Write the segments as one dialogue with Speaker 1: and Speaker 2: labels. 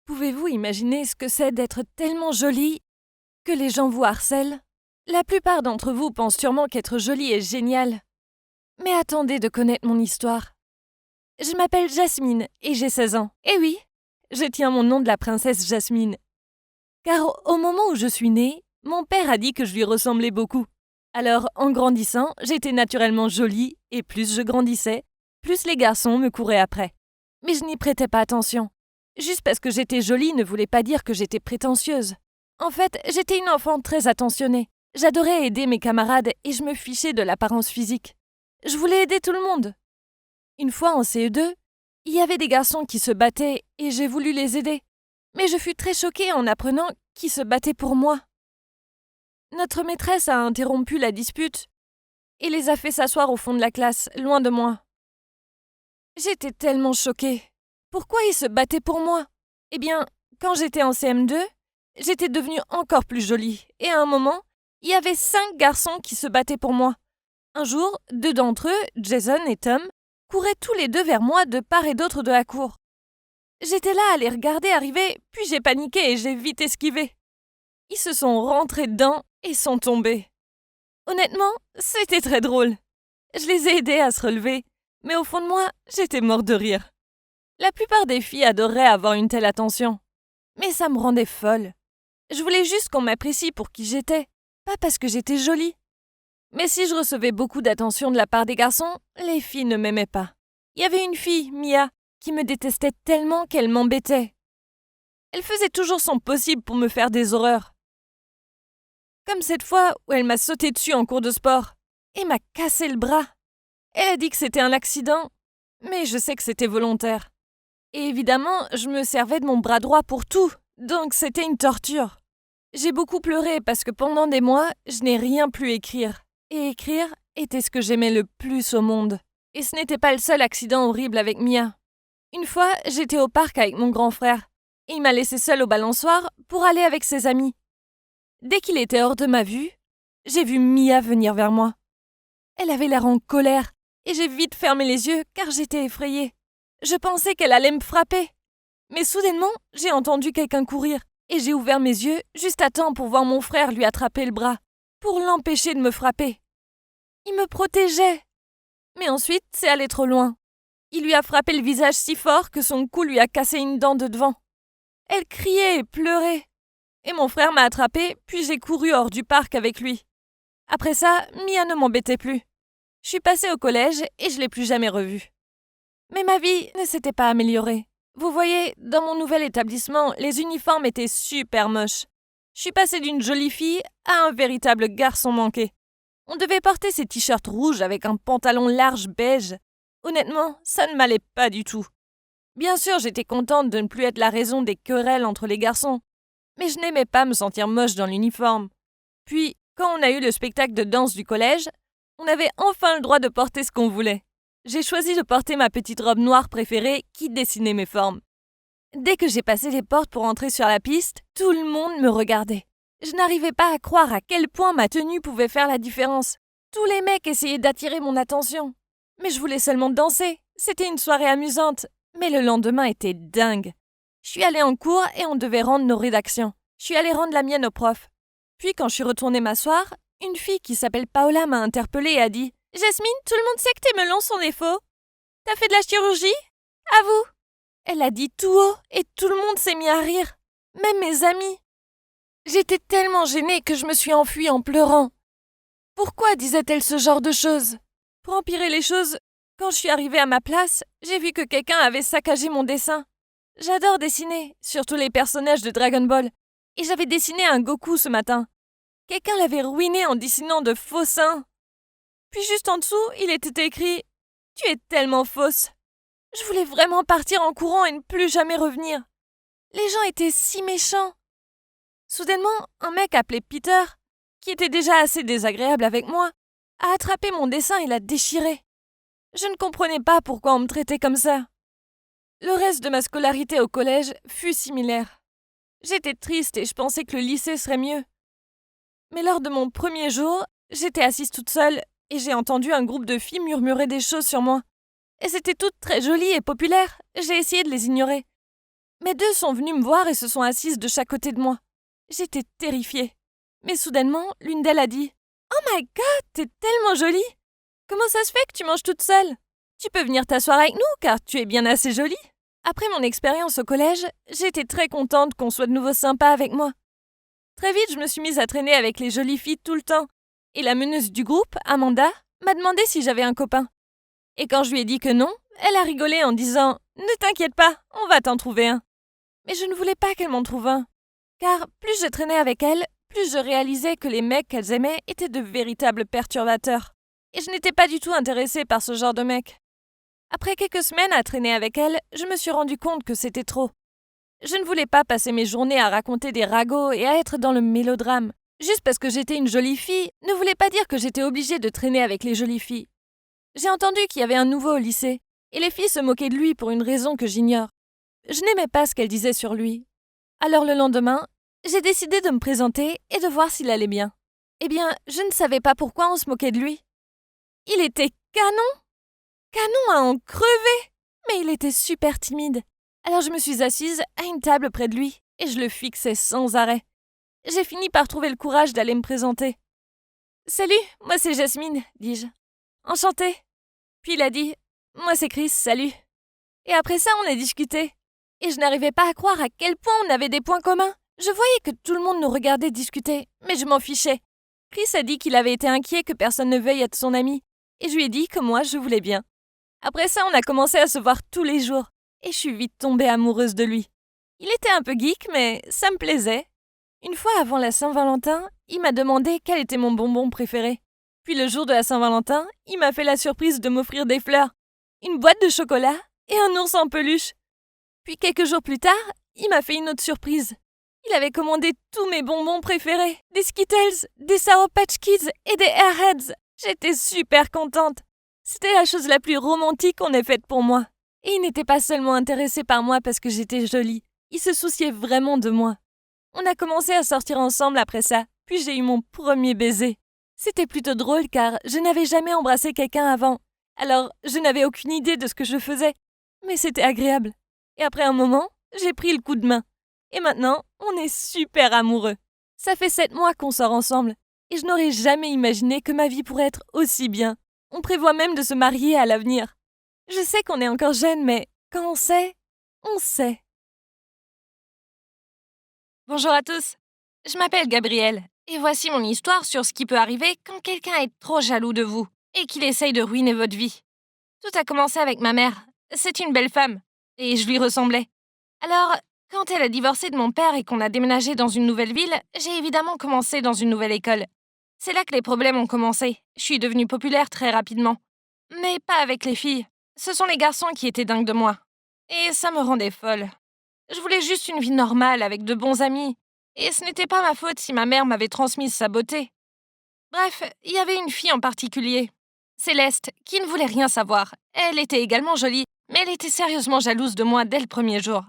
Speaker 1: Pouvez-vous imaginer ce que c'est d'être tellement jolie que les gens vous harcèlent? La plupart d'entre vous pensent sûrement qu'être jolie est génial. Mais attendez de connaître mon histoire. Je m'appelle Jasmine et j'ai 16 ans. Et oui, je tiens mon nom de la princesse Jasmine. Car au moment où je suis née, mon père a dit que je lui ressemblais beaucoup. Alors, en grandissant, j'étais naturellement jolie et plus je grandissais, plus les garçons me couraient après. Mais je n'y prêtais pas attention. Juste parce que j'étais jolie ne voulait pas dire que j'étais prétentieuse. En fait, j'étais une enfant très attentionnée. J'adorais aider mes camarades et je me fichais de l'apparence physique. Je voulais aider tout le monde. Une fois en CE2, il y avait des garçons qui se battaient et j'ai voulu les aider. Mais je fus très choquée en apprenant qu'ils se battaient pour moi. Notre maîtresse a interrompu la dispute et les a fait s'asseoir au fond de la classe, loin de moi. J'étais tellement choquée. Pourquoi ils se battaient pour moi? Eh bien, quand j'étais en CM2, j'étais devenue encore plus jolie. Et à un moment, il y avait 5 garçons qui se battaient pour moi. Un jour, 2 d'entre eux, Jason et Tom, couraient tous les 2 vers moi de part et d'autre de la cour. J'étais là à les regarder arriver, puis j'ai paniqué et j'ai vite esquivé. Ils se sont rentrés dedans et sont tombés. Honnêtement, c'était très drôle. Je les ai aidés à se relever, mais au fond de moi, j'étais morte de rire. La plupart des filles adoreraient avoir une telle attention. Mais ça me rendait folle. Je voulais juste qu'on m'apprécie pour qui j'étais, pas parce que j'étais jolie. Mais si je recevais beaucoup d'attention de la part des garçons, les filles ne m'aimaient pas. Il y avait une fille, Mia, qui me détestait tellement qu'elle m'embêtait. Elle faisait toujours son possible pour me faire des horreurs. Comme cette fois où elle m'a sauté dessus en cours de sport et m'a cassé le bras. Elle a dit que c'était un accident, mais je sais que c'était volontaire. Et évidemment, je me servais de mon bras droit pour tout, donc c'était une torture. J'ai beaucoup pleuré parce que pendant des mois, je n'ai rien pu écrire. Et écrire était ce que j'aimais le plus au monde. Et ce n'était pas le seul accident horrible avec Mia. Une fois, j'étais au parc avec mon grand frère, et il m'a laissé seule au balançoire pour aller avec ses amis. Dès qu'il était hors de ma vue, j'ai vu Mia venir vers moi. Elle avait l'air en colère, et j'ai vite fermé les yeux car j'étais effrayée. Je pensais qu'elle allait me frapper. Mais soudainement, j'ai entendu quelqu'un courir, et j'ai ouvert mes yeux juste à temps pour voir mon frère lui attraper le bras, pour l'empêcher de me frapper. Il me protégeait. Mais ensuite, c'est allé trop loin. Il lui a frappé le visage si fort que son cou lui a cassé une dent de devant. Elle criait et pleurait. Et mon frère m'a attrapée, puis j'ai couru hors du parc avec lui. Après ça, Mia ne m'embêtait plus. Je suis passée au collège et je l'ai plus jamais revue. Mais ma vie ne s'était pas améliorée. Vous voyez, dans mon nouvel établissement, les uniformes étaient super moches. Je suis passée d'une jolie fille à un véritable garçon manqué. On devait porter ces t-shirts rouges avec un pantalon large beige. Honnêtement, ça ne m'allait pas du tout. Bien sûr, j'étais contente de ne plus être la raison des querelles entre les garçons. Mais je n'aimais pas me sentir moche dans l'uniforme. Puis, quand on a eu le spectacle de danse du collège, on avait enfin le droit de porter ce qu'on voulait. J'ai choisi de porter ma petite robe noire préférée qui dessinait mes formes. Dès que j'ai passé les portes pour entrer sur la piste, tout le monde me regardait. Je n'arrivais pas à croire à quel point ma tenue pouvait faire la différence. Tous les mecs essayaient d'attirer mon attention. Mais je voulais seulement danser. C'était une soirée amusante. Mais le lendemain était dingue. Je suis allée en cours et on devait rendre nos rédactions. Je suis allée rendre la mienne au prof. Puis quand je suis retournée m'asseoir, une fille qui s'appelle Paola m'a interpellée et a dit « Jasmine, tout le monde sait que tes melons sont des faux. T'as fait de la chirurgie? À vous !» Elle a dit tout haut et tout le monde s'est mis à rire. Même mes amis. J'étais tellement gênée que je me suis enfuie en pleurant. Pourquoi disait-elle ce genre de choses? Pour empirer les choses, quand je suis arrivée à ma place, j'ai vu que quelqu'un avait saccagé mon dessin. J'adore dessiner, surtout les personnages de Dragon Ball. Et j'avais dessiné un Goku ce matin. Quelqu'un l'avait ruiné en dessinant de faux seins. Puis juste en dessous, il était écrit « Tu es tellement fausse ». Je voulais vraiment partir en courant et ne plus jamais revenir. Les gens étaient si méchants. Soudainement, un mec appelé Peter, qui était déjà assez désagréable avec moi, a attrapé mon dessin et l'a déchiré. Je ne comprenais pas pourquoi on me traitait comme ça. Le reste de ma scolarité au collège fut similaire. J'étais triste et je pensais que le lycée serait mieux. Mais lors de mon premier jour, j'étais assise toute seule et j'ai entendu un groupe de filles murmurer des choses sur moi. Et c'était toutes très jolies et populaires. J'ai essayé de les ignorer. Mais deux sont venues me voir et se sont assises de chaque côté de moi. J'étais terrifiée. Mais soudainement, l'une d'elles a dit « Oh my God, t'es tellement jolie! Comment ça se fait que tu manges toute seule? Tu peux venir t'asseoir avec nous car tu es bien assez jolie. » Après mon expérience au collège, j'étais très contente qu'on soit de nouveau sympa avec moi. Très vite, je me suis mise à traîner avec les jolies filles tout le temps. Et la meneuse du groupe, Amanda, m'a demandé si j'avais un copain. Et quand je lui ai dit que non, elle a rigolé en disant « Ne t'inquiète pas, on va t'en trouver un. » Mais je ne voulais pas qu'elle m'en trouve un. Car plus je traînais avec elle, plus je réalisais que les mecs qu'elles aimaient étaient de véritables perturbateurs. Et je n'étais pas du tout intéressée par ce genre de mec. Après quelques semaines à traîner avec elle, je me suis rendu compte que c'était trop. Je ne voulais pas passer mes journées à raconter des ragots et à être dans le mélodrame. Juste parce que j'étais une jolie fille ne voulait pas dire que j'étais obligée de traîner avec les jolies filles. J'ai entendu qu'il y avait un nouveau au lycée, et les filles se moquaient de lui pour une raison que j'ignore. Je n'aimais pas ce qu'elles disaient sur lui. Alors le lendemain, j'ai décidé de me présenter et de voir s'il allait bien. Eh bien, je ne savais pas pourquoi on se moquait de lui. Il était canon! Canon à en crever! Mais il était super timide. Alors je me suis assise à une table près de lui, et je le fixais sans arrêt. J'ai fini par trouver le courage d'aller me présenter. « Salut, moi c'est Jasmine, dis-je. Enchantée. » Puis il a dit « Moi c'est Chris, salut. » Et après ça, on a discuté. Et je n'arrivais pas à croire à quel point on avait des points communs. Je voyais que tout le monde nous regardait discuter, mais je m'en fichais. Chris a dit qu'il avait été inquiet que personne ne veuille être son ami, et je lui ai dit que moi je voulais bien. Après ça, on a commencé à se voir tous les jours, et je suis vite tombée amoureuse de lui. Il était un peu geek, mais ça me plaisait. Une fois avant la Saint-Valentin, il m'a demandé quel était mon bonbon préféré. Puis le jour de la Saint-Valentin, il m'a fait la surprise de m'offrir des fleurs, une boîte de chocolat et un ours en peluche. Puis quelques jours plus tard, il m'a fait une autre surprise. Il avait commandé tous mes bonbons préférés, des Skittles, des Sour Patch Kids et des Airheads. J'étais super contente. C'était la chose la plus romantique qu'on ait faite pour moi. Et il n'était pas seulement intéressé par moi parce que j'étais jolie, il se souciait vraiment de moi. On a commencé à sortir ensemble après ça, puis j'ai eu mon premier baiser. C'était plutôt drôle car je n'avais jamais embrassé quelqu'un avant, alors je n'avais aucune idée de ce que je faisais. Mais c'était agréable. Et après un moment, j'ai pris le coup de main. Et maintenant, on est super amoureux. Ça fait 7 mois qu'on sort ensemble, et je n'aurais jamais imaginé que ma vie pourrait être aussi bien. On prévoit même de se marier à l'avenir. Je sais qu'on est encore jeune, mais quand on sait, on sait. Bonjour à tous, je m'appelle Gabrielle, et voici mon histoire sur ce qui peut arriver quand quelqu'un est trop jaloux de vous et qu'il essaye de ruiner votre vie. Tout a commencé avec ma mère. C'est une belle femme, et je lui ressemblais. Alors, quand elle a divorcé de mon père et qu'on a déménagé dans une nouvelle ville, j'ai évidemment commencé dans une nouvelle école. C'est là que les problèmes ont commencé. Je suis devenue populaire très rapidement. Mais pas avec les filles. Ce sont les garçons qui étaient dingues de moi. Et ça me rendait folle. Je voulais juste une vie normale avec de bons amis. Et ce n'était pas ma faute si ma mère m'avait transmise sa beauté. Bref, il y avait une fille en particulier, Céleste, qui ne voulait rien savoir. Elle était également jolie, mais elle était sérieusement jalouse de moi dès le premier jour.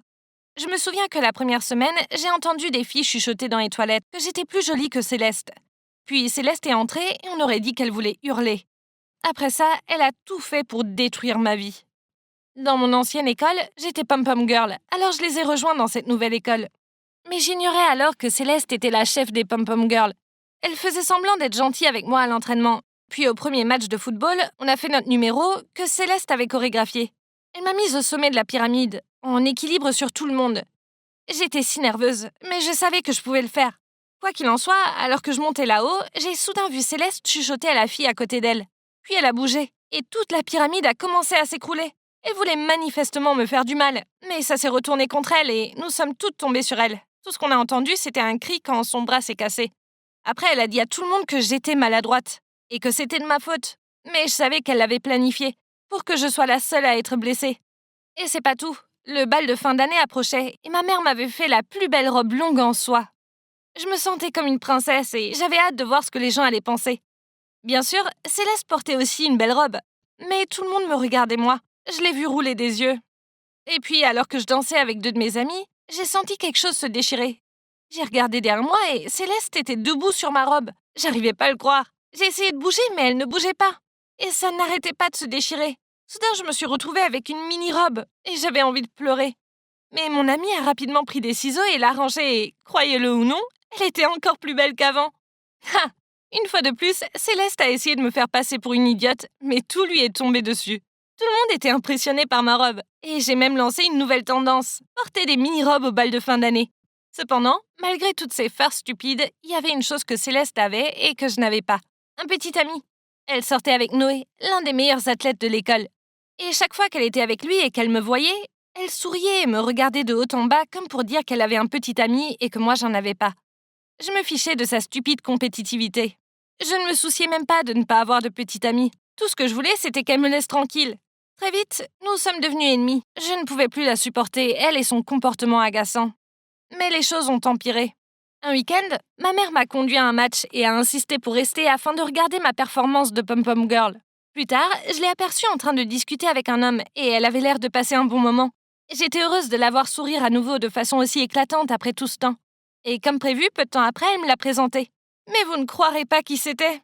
Speaker 1: Je me souviens que la première semaine, j'ai entendu des filles chuchoter dans les toilettes que j'étais plus jolie que Céleste. Puis Céleste est entrée et on aurait dit qu'elle voulait hurler. Après ça, elle a tout fait pour détruire ma vie. Dans mon ancienne école, j'étais pom-pom girl, alors je les ai rejoints dans cette nouvelle école. Mais j'ignorais alors que Céleste était la chef des pom-pom girls. Elle faisait semblant d'être gentille avec moi à l'entraînement. Puis au premier match de football, on a fait notre numéro que Céleste avait chorégraphié. Elle m'a mise au sommet de la pyramide, en équilibre sur tout le monde. J'étais si nerveuse, mais je savais que je pouvais le faire. Quoi qu'il en soit, alors que je montais là-haut, j'ai soudain vu Céleste chuchoter à la fille à côté d'elle. Puis elle a bougé, et toute la pyramide a commencé à s'écrouler. Elle voulait manifestement me faire du mal, mais ça s'est retourné contre elle et nous sommes toutes tombées sur elle. Tout ce qu'on a entendu, c'était un cri quand son bras s'est cassé. Après, elle a dit à tout le monde que j'étais maladroite et que c'était de ma faute. Mais je savais qu'elle l'avait planifié pour que je sois la seule à être blessée. Et c'est pas tout. Le bal de fin d'année approchait et ma mère m'avait fait la plus belle robe longue en soie. Je me sentais comme une princesse et j'avais hâte de voir ce que les gens allaient penser. Bien sûr, Céleste portait aussi une belle robe, mais tout le monde me regardait moi. Je l'ai vu rouler des yeux. Et puis, alors que je dansais avec 2 de mes amis, j'ai senti quelque chose se déchirer. J'ai regardé derrière moi et Céleste était debout sur ma robe. J'arrivais pas à le croire. J'ai essayé de bouger, mais elle ne bougeait pas. Et ça n'arrêtait pas de se déchirer. Soudain, je me suis retrouvée avec une mini-robe et j'avais envie de pleurer. Mais mon amie a rapidement pris des ciseaux et l'a rangée et, croyez-le ou non, elle était encore plus belle qu'avant. Ha! Une fois de plus, Céleste a essayé de me faire passer pour une idiote, mais tout lui est tombé dessus. Tout le monde était impressionné par ma robe, et j'ai même lancé une nouvelle tendance, porter des mini-robes au bal de fin d'année. Cependant, malgré toutes ces farces stupides, il y avait une chose que Céleste avait et que je n'avais pas. Un petit ami. Elle sortait avec Noé, l'un des meilleurs athlètes de l'école. Et chaque fois qu'elle était avec lui et qu'elle me voyait, elle souriait et me regardait de haut en bas comme pour dire qu'elle avait un petit ami et que moi j'en avais pas. Je me fichais de sa stupide compétitivité. Je ne me souciais même pas de ne pas avoir de petit ami. Tout ce que je voulais, c'était qu'elle me laisse tranquille. Très vite, nous sommes devenus ennemis. Je ne pouvais plus la supporter, elle et son comportement agaçant. Mais les choses ont empiré. Un week-end, ma mère m'a conduit à un match et a insisté pour rester afin de regarder ma performance de pom-pom girl. Plus tard, je l'ai aperçue en train de discuter avec un homme et elle avait l'air de passer un bon moment. J'étais heureuse de la voir sourire à nouveau de façon aussi éclatante après tout ce temps. Et comme prévu, peu de temps après, elle me l'a présenté. Mais vous ne croirez pas qui c'était.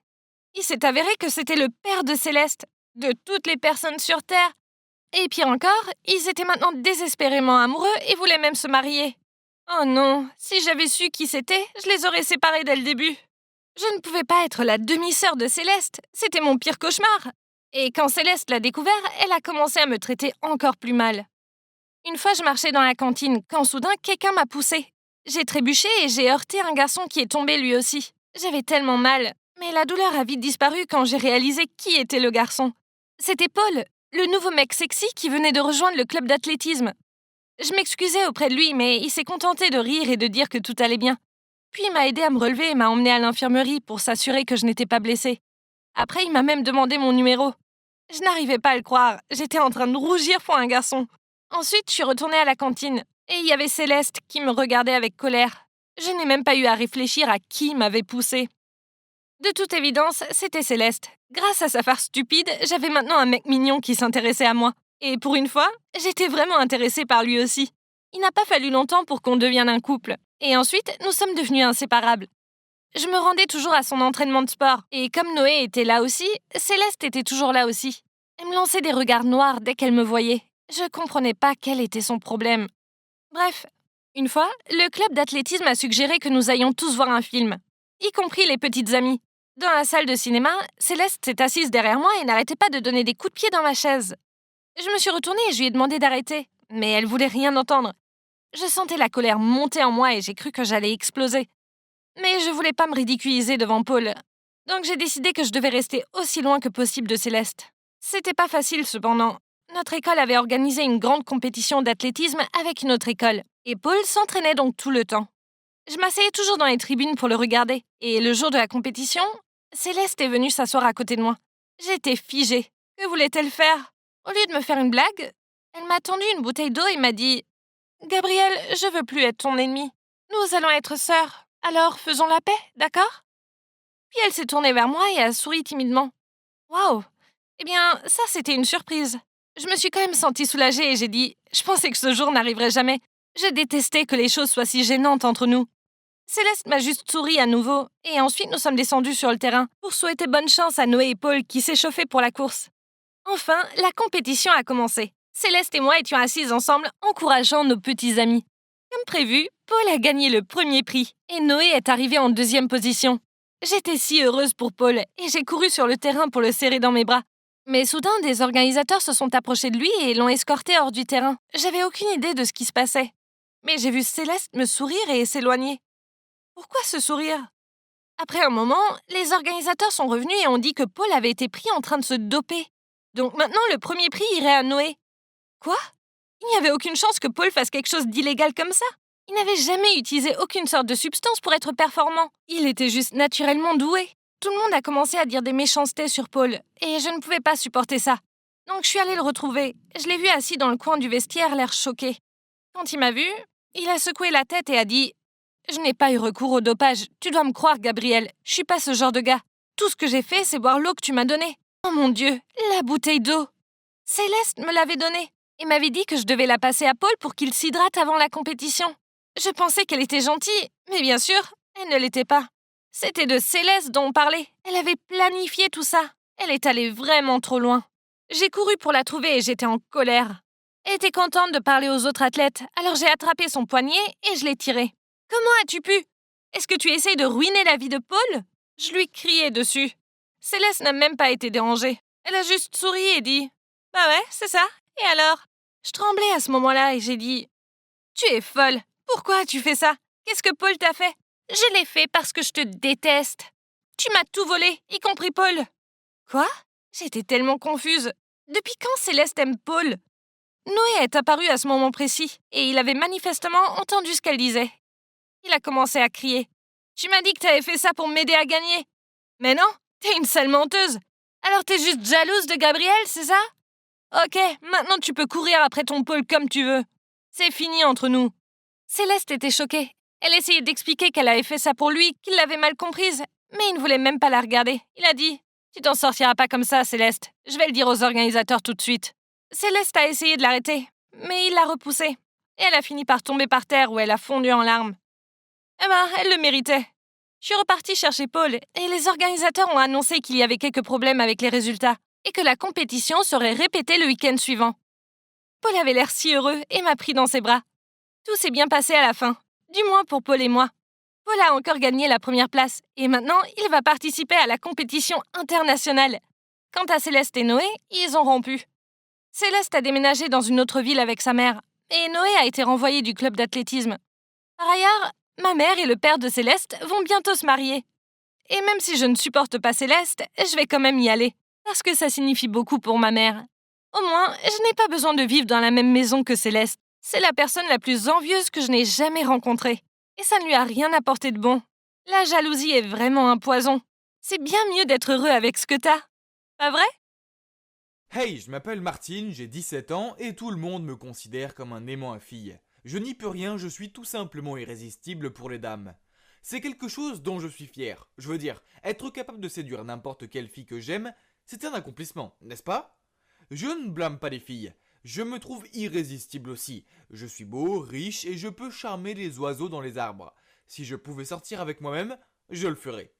Speaker 1: Il s'est avéré que c'était le père de Céleste, de toutes les personnes sur Terre. Et pire encore, ils étaient maintenant désespérément amoureux et voulaient même se marier. Oh non, si j'avais su qui c'était, je les aurais séparés dès le début. Je ne pouvais pas être la demi-sœur de Céleste, c'était mon pire cauchemar. Et quand Céleste l'a découvert, elle a commencé à me traiter encore plus mal. Une fois, je marchais dans la cantine, quand soudain, quelqu'un m'a poussée. J'ai trébuché et j'ai heurté un garçon qui est tombé lui aussi. J'avais tellement mal, mais la douleur a vite disparu quand j'ai réalisé qui était le garçon. C'était Paul, le nouveau mec sexy qui venait de rejoindre le club d'athlétisme. Je m'excusais auprès de lui, mais il s'est contenté de rire et de dire que tout allait bien. Puis il m'a aidé à me relever et m'a emmené à l'infirmerie pour s'assurer que je n'étais pas blessée. Après, il m'a même demandé mon numéro. Je n'arrivais pas à le croire, j'étais en train de rougir pour un garçon. Ensuite, je suis retournée à la cantine, et il y avait Céleste qui me regardait avec colère. Je n'ai même pas eu à réfléchir à qui m'avait poussée. De toute évidence, c'était Céleste. Grâce à sa farce stupide, j'avais maintenant un mec mignon qui s'intéressait à moi. Et pour une fois, j'étais vraiment intéressée par lui aussi. Il n'a pas fallu longtemps pour qu'on devienne un couple. Et ensuite, nous sommes devenus inséparables. Je me rendais toujours à son entraînement de sport. Et comme Noé était là aussi, Céleste était toujours là aussi. Elle me lançait des regards noirs dès qu'elle me voyait. Je comprenais pas quel était son problème. Bref, une fois, le club d'athlétisme a suggéré que nous allions tous voir un film, y compris les petites amies. Dans la salle de cinéma, Céleste s'est assise derrière moi et n'arrêtait pas de donner des coups de pied dans ma chaise. Je me suis retournée et je lui ai demandé d'arrêter, mais elle voulait rien entendre. Je sentais la colère monter en moi et j'ai cru que j'allais exploser. Mais je voulais pas me ridiculiser devant Paul. Donc j'ai décidé que je devais rester aussi loin que possible de Céleste. C'était pas facile cependant. Notre école avait organisé une grande compétition d'athlétisme avec une autre école, et Paul s'entraînait donc tout le temps. Je m'asseyais toujours dans les tribunes pour le regarder, et le jour de la compétition, Céleste est venue s'asseoir à côté de moi. J'étais figée. Que voulait-elle faire? Au lieu de me faire une blague, elle m'a tendu une bouteille d'eau et m'a dit « Gabrielle, je veux plus être ton ennemie. Nous allons être sœurs. Alors faisons la paix, d'accord ?» Puis elle s'est tournée vers moi et a souri timidement. Waouh! Eh bien, ça c'était une surprise. Je me suis quand même sentie soulagée et j'ai dit « Je pensais que ce jour n'arriverait jamais. Je détestais que les choses soient si gênantes entre nous. » Céleste m'a juste souri à nouveau, et ensuite nous sommes descendus sur le terrain pour souhaiter bonne chance à Noé et Paul qui s'échauffaient pour la course. Enfin, la compétition a commencé. Céleste et moi étions assises ensemble, encourageant nos petits amis. Comme prévu, Paul a gagné le premier prix, et Noé est arrivé en deuxième position. J'étais si heureuse pour Paul, et j'ai couru sur le terrain pour le serrer dans mes bras. Mais soudain, des organisateurs se sont approchés de lui et l'ont escorté hors du terrain. J'avais aucune idée de ce qui se passait. Mais j'ai vu Céleste me sourire et s'éloigner. Pourquoi ce sourire? Après un moment, les organisateurs sont revenus et ont dit que Paul avait été pris en train de se doper. Donc maintenant, le premier prix irait à Noé. Quoi? Il n'y avait aucune chance que Paul fasse quelque chose d'illégal comme ça. Il n'avait jamais utilisé aucune sorte de substance pour être performant. Il était juste naturellement doué. Tout le monde a commencé à dire des méchancetés sur Paul, et je ne pouvais pas supporter ça. Donc je suis allée le retrouver. Je l'ai vu assis dans le coin du vestiaire, l'air choqué. Quand il m'a vu, il a secoué la tête et a dit « Je n'ai pas eu recours au dopage. Tu dois me croire, Gabrielle. Je suis pas ce genre de gars. Tout ce que j'ai fait, c'est boire l'eau que tu m'as donnée. Oh mon Dieu, la bouteille d'eau. Céleste me l'avait donnée et m'avait dit que je devais la passer à Paul pour qu'il s'hydrate avant la compétition. Je pensais qu'elle était gentille, mais bien sûr, elle ne l'était pas. C'était de Céleste dont on parlait. Elle avait planifié tout ça. Elle est allée vraiment trop loin. J'ai couru pour la trouver et j'étais en colère. Elle était contente de parler aux autres athlètes, alors j'ai attrapé son poignet et je l'ai tiré. Comment as-tu pu? Est-ce que tu essayes de ruiner la vie de Paul? Je lui criai dessus. Céleste n'a même pas été dérangée. Elle a juste souri et dit Bah ouais, c'est ça. Et alors? Je tremblais à ce moment-là et j'ai dit Tu es folle. Pourquoi as-tu fait ça? Qu'est-ce que Paul t'a fait? Je l'ai fait parce que je te déteste. Tu m'as tout volé, y compris Paul. Quoi? J'étais tellement confuse. Depuis quand Céleste aime Paul? Noé est apparu à ce moment précis, et il avait manifestement entendu ce qu'elle disait. Il a commencé à crier. Tu m'as dit que t'avais fait ça pour m'aider à gagner. Mais non, t'es une sale menteuse. Alors t'es juste jalouse de Gabriel, c'est ça? Ok, maintenant tu peux courir après ton Paul comme tu veux. C'est fini entre nous. Céleste était choquée. Elle essayait d'expliquer qu'elle avait fait ça pour lui, qu'il l'avait mal comprise, mais il ne voulait même pas la regarder. Il a dit Tu t'en sortiras pas comme ça, Céleste. Je vais le dire aux organisateurs tout de suite. Céleste a essayé de l'arrêter, mais il l'a repoussée. Et elle a fini par tomber par terre où elle a fondu en larmes. Eh ben, elle le méritait. Je suis repartie chercher Paul et les organisateurs ont annoncé qu'il y avait quelques problèmes avec les résultats et que la compétition serait répétée le week-end suivant. Paul avait l'air si heureux et m'a pris dans ses bras. Tout s'est bien passé à la fin, du moins pour Paul et moi. Paul a encore gagné la première place et maintenant il va participer à la compétition internationale. Quant à Céleste et Noé, ils ont rompu. Céleste a déménagé dans une autre ville avec sa mère et Noé a été renvoyé du club d'athlétisme. Par ailleurs, ma mère et le père de Céleste vont bientôt se marier. Et même si je ne supporte pas Céleste, je vais quand même y aller, parce que ça signifie beaucoup pour ma mère. Au moins, je n'ai pas besoin de vivre dans la même maison que Céleste. C'est la personne la plus envieuse que je n'ai jamais rencontrée. Et ça ne lui a rien apporté de bon. La jalousie est vraiment un poison. C'est bien mieux d'être heureux avec ce que t'as. Pas vrai?
Speaker 2: Hey, je m'appelle Martine, j'ai 17 ans et tout le monde me considère comme un aimant à filles. Je n'y peux rien, je suis tout simplement irrésistible pour les dames. C'est quelque chose dont je suis fier. Je veux dire, être capable de séduire n'importe quelle fille que j'aime, c'est un accomplissement, n'est-ce pas? Je ne blâme pas les filles. Je me trouve irrésistible aussi. Je suis beau, riche et je peux charmer les oiseaux dans les arbres. Si je pouvais sortir avec moi-même, je le ferais.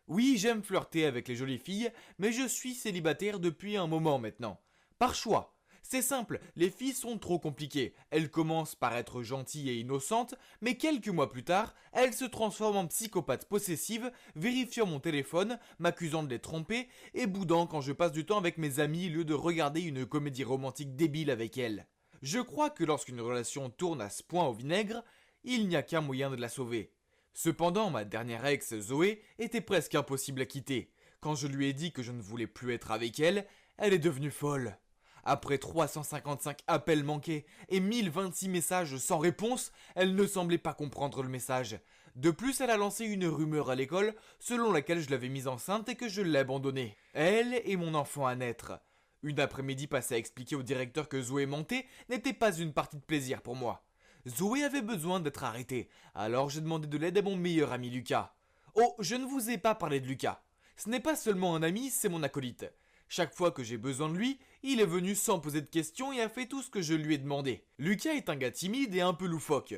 Speaker 2: Oui, j'aime flirter avec les jolies filles, mais je suis célibataire depuis un moment maintenant. Par choix. C'est simple, les filles sont trop compliquées. Elles commencent par être gentilles et innocentes, mais quelques mois plus tard, elles se transforment en psychopathes possessives, vérifiant mon téléphone, m'accusant de les tromper et boudant quand je passe du temps avec mes amis au lieu de regarder une comédie romantique débile avec elles. Je crois que lorsqu'une relation tourne à ce point au vinaigre, il n'y a qu'un moyen de la sauver. Cependant, ma dernière ex, Zoé, était presque impossible à quitter. Quand je lui ai dit que je ne voulais plus être avec elle, elle est devenue folle. Après 355 appels manqués et 1026 messages sans réponse, elle ne semblait pas comprendre le message. De plus, elle a lancé une rumeur à l'école selon laquelle je l'avais mise enceinte et que je l'ai abandonnée. Elle et mon enfant à naître. Une après-midi passée à expliquer au directeur que Zoé mentait n'était pas une partie de plaisir pour moi. Zoé avait besoin d'être arrêtée, alors j'ai demandé de l'aide à mon meilleur ami Lucas. Oh, je ne vous ai pas parlé de Lucas. Ce n'est pas seulement un ami, c'est mon acolyte. Chaque fois que j'ai besoin de lui, il est venu sans poser de questions et a fait tout ce que je lui ai demandé. Lucas est un gars timide et un peu loufoque.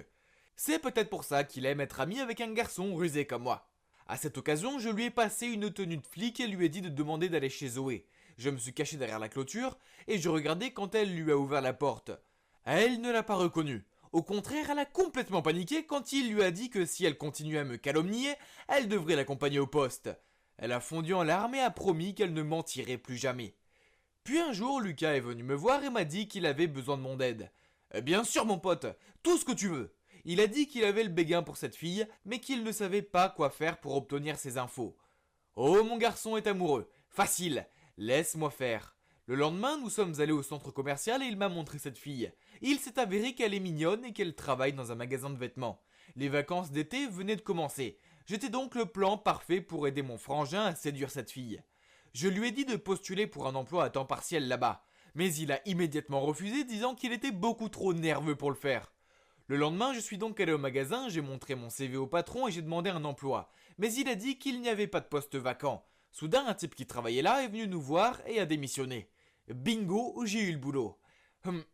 Speaker 2: C'est peut-être pour ça qu'il aime être ami avec un garçon rusé comme moi. À cette occasion, je lui ai passé une tenue de flic et lui ai dit de demander d'aller chez Zoé. Je me suis caché derrière la clôture et je regardais quand elle lui a ouvert la porte. Elle ne l'a pas reconnu. Au contraire, elle a complètement paniqué quand il lui a dit que si elle continuait à me calomnier, elle devrait l'accompagner au poste. Elle a fondu en larmes et a promis qu'elle ne mentirait plus jamais. Puis un jour, Lucas est venu me voir et m'a dit qu'il avait besoin de mon aide. Bien sûr, mon pote, tout ce que tu veux. Il a dit qu'il avait le béguin pour cette fille, mais qu'il ne savait pas quoi faire pour obtenir ces infos. Oh, mon garçon est amoureux. Facile. Laisse-moi faire. Le lendemain, nous sommes allés au centre commercial et il m'a montré cette fille. Il s'est avéré qu'elle est mignonne et qu'elle travaille dans un magasin de vêtements. Les vacances d'été venaient de commencer. J'étais donc le plan parfait pour aider mon frangin à séduire cette fille. Je lui ai dit de postuler pour un emploi à temps partiel là-bas, mais il a immédiatement refusé disant qu'il était beaucoup trop nerveux pour le faire. Le lendemain, je suis donc allé au magasin, j'ai montré mon CV au patron et j'ai demandé un emploi. Mais il a dit qu'il n'y avait pas de poste vacant. Soudain, un type qui travaillait là est venu nous voir et a démissionné. Bingo, j'ai eu le boulot.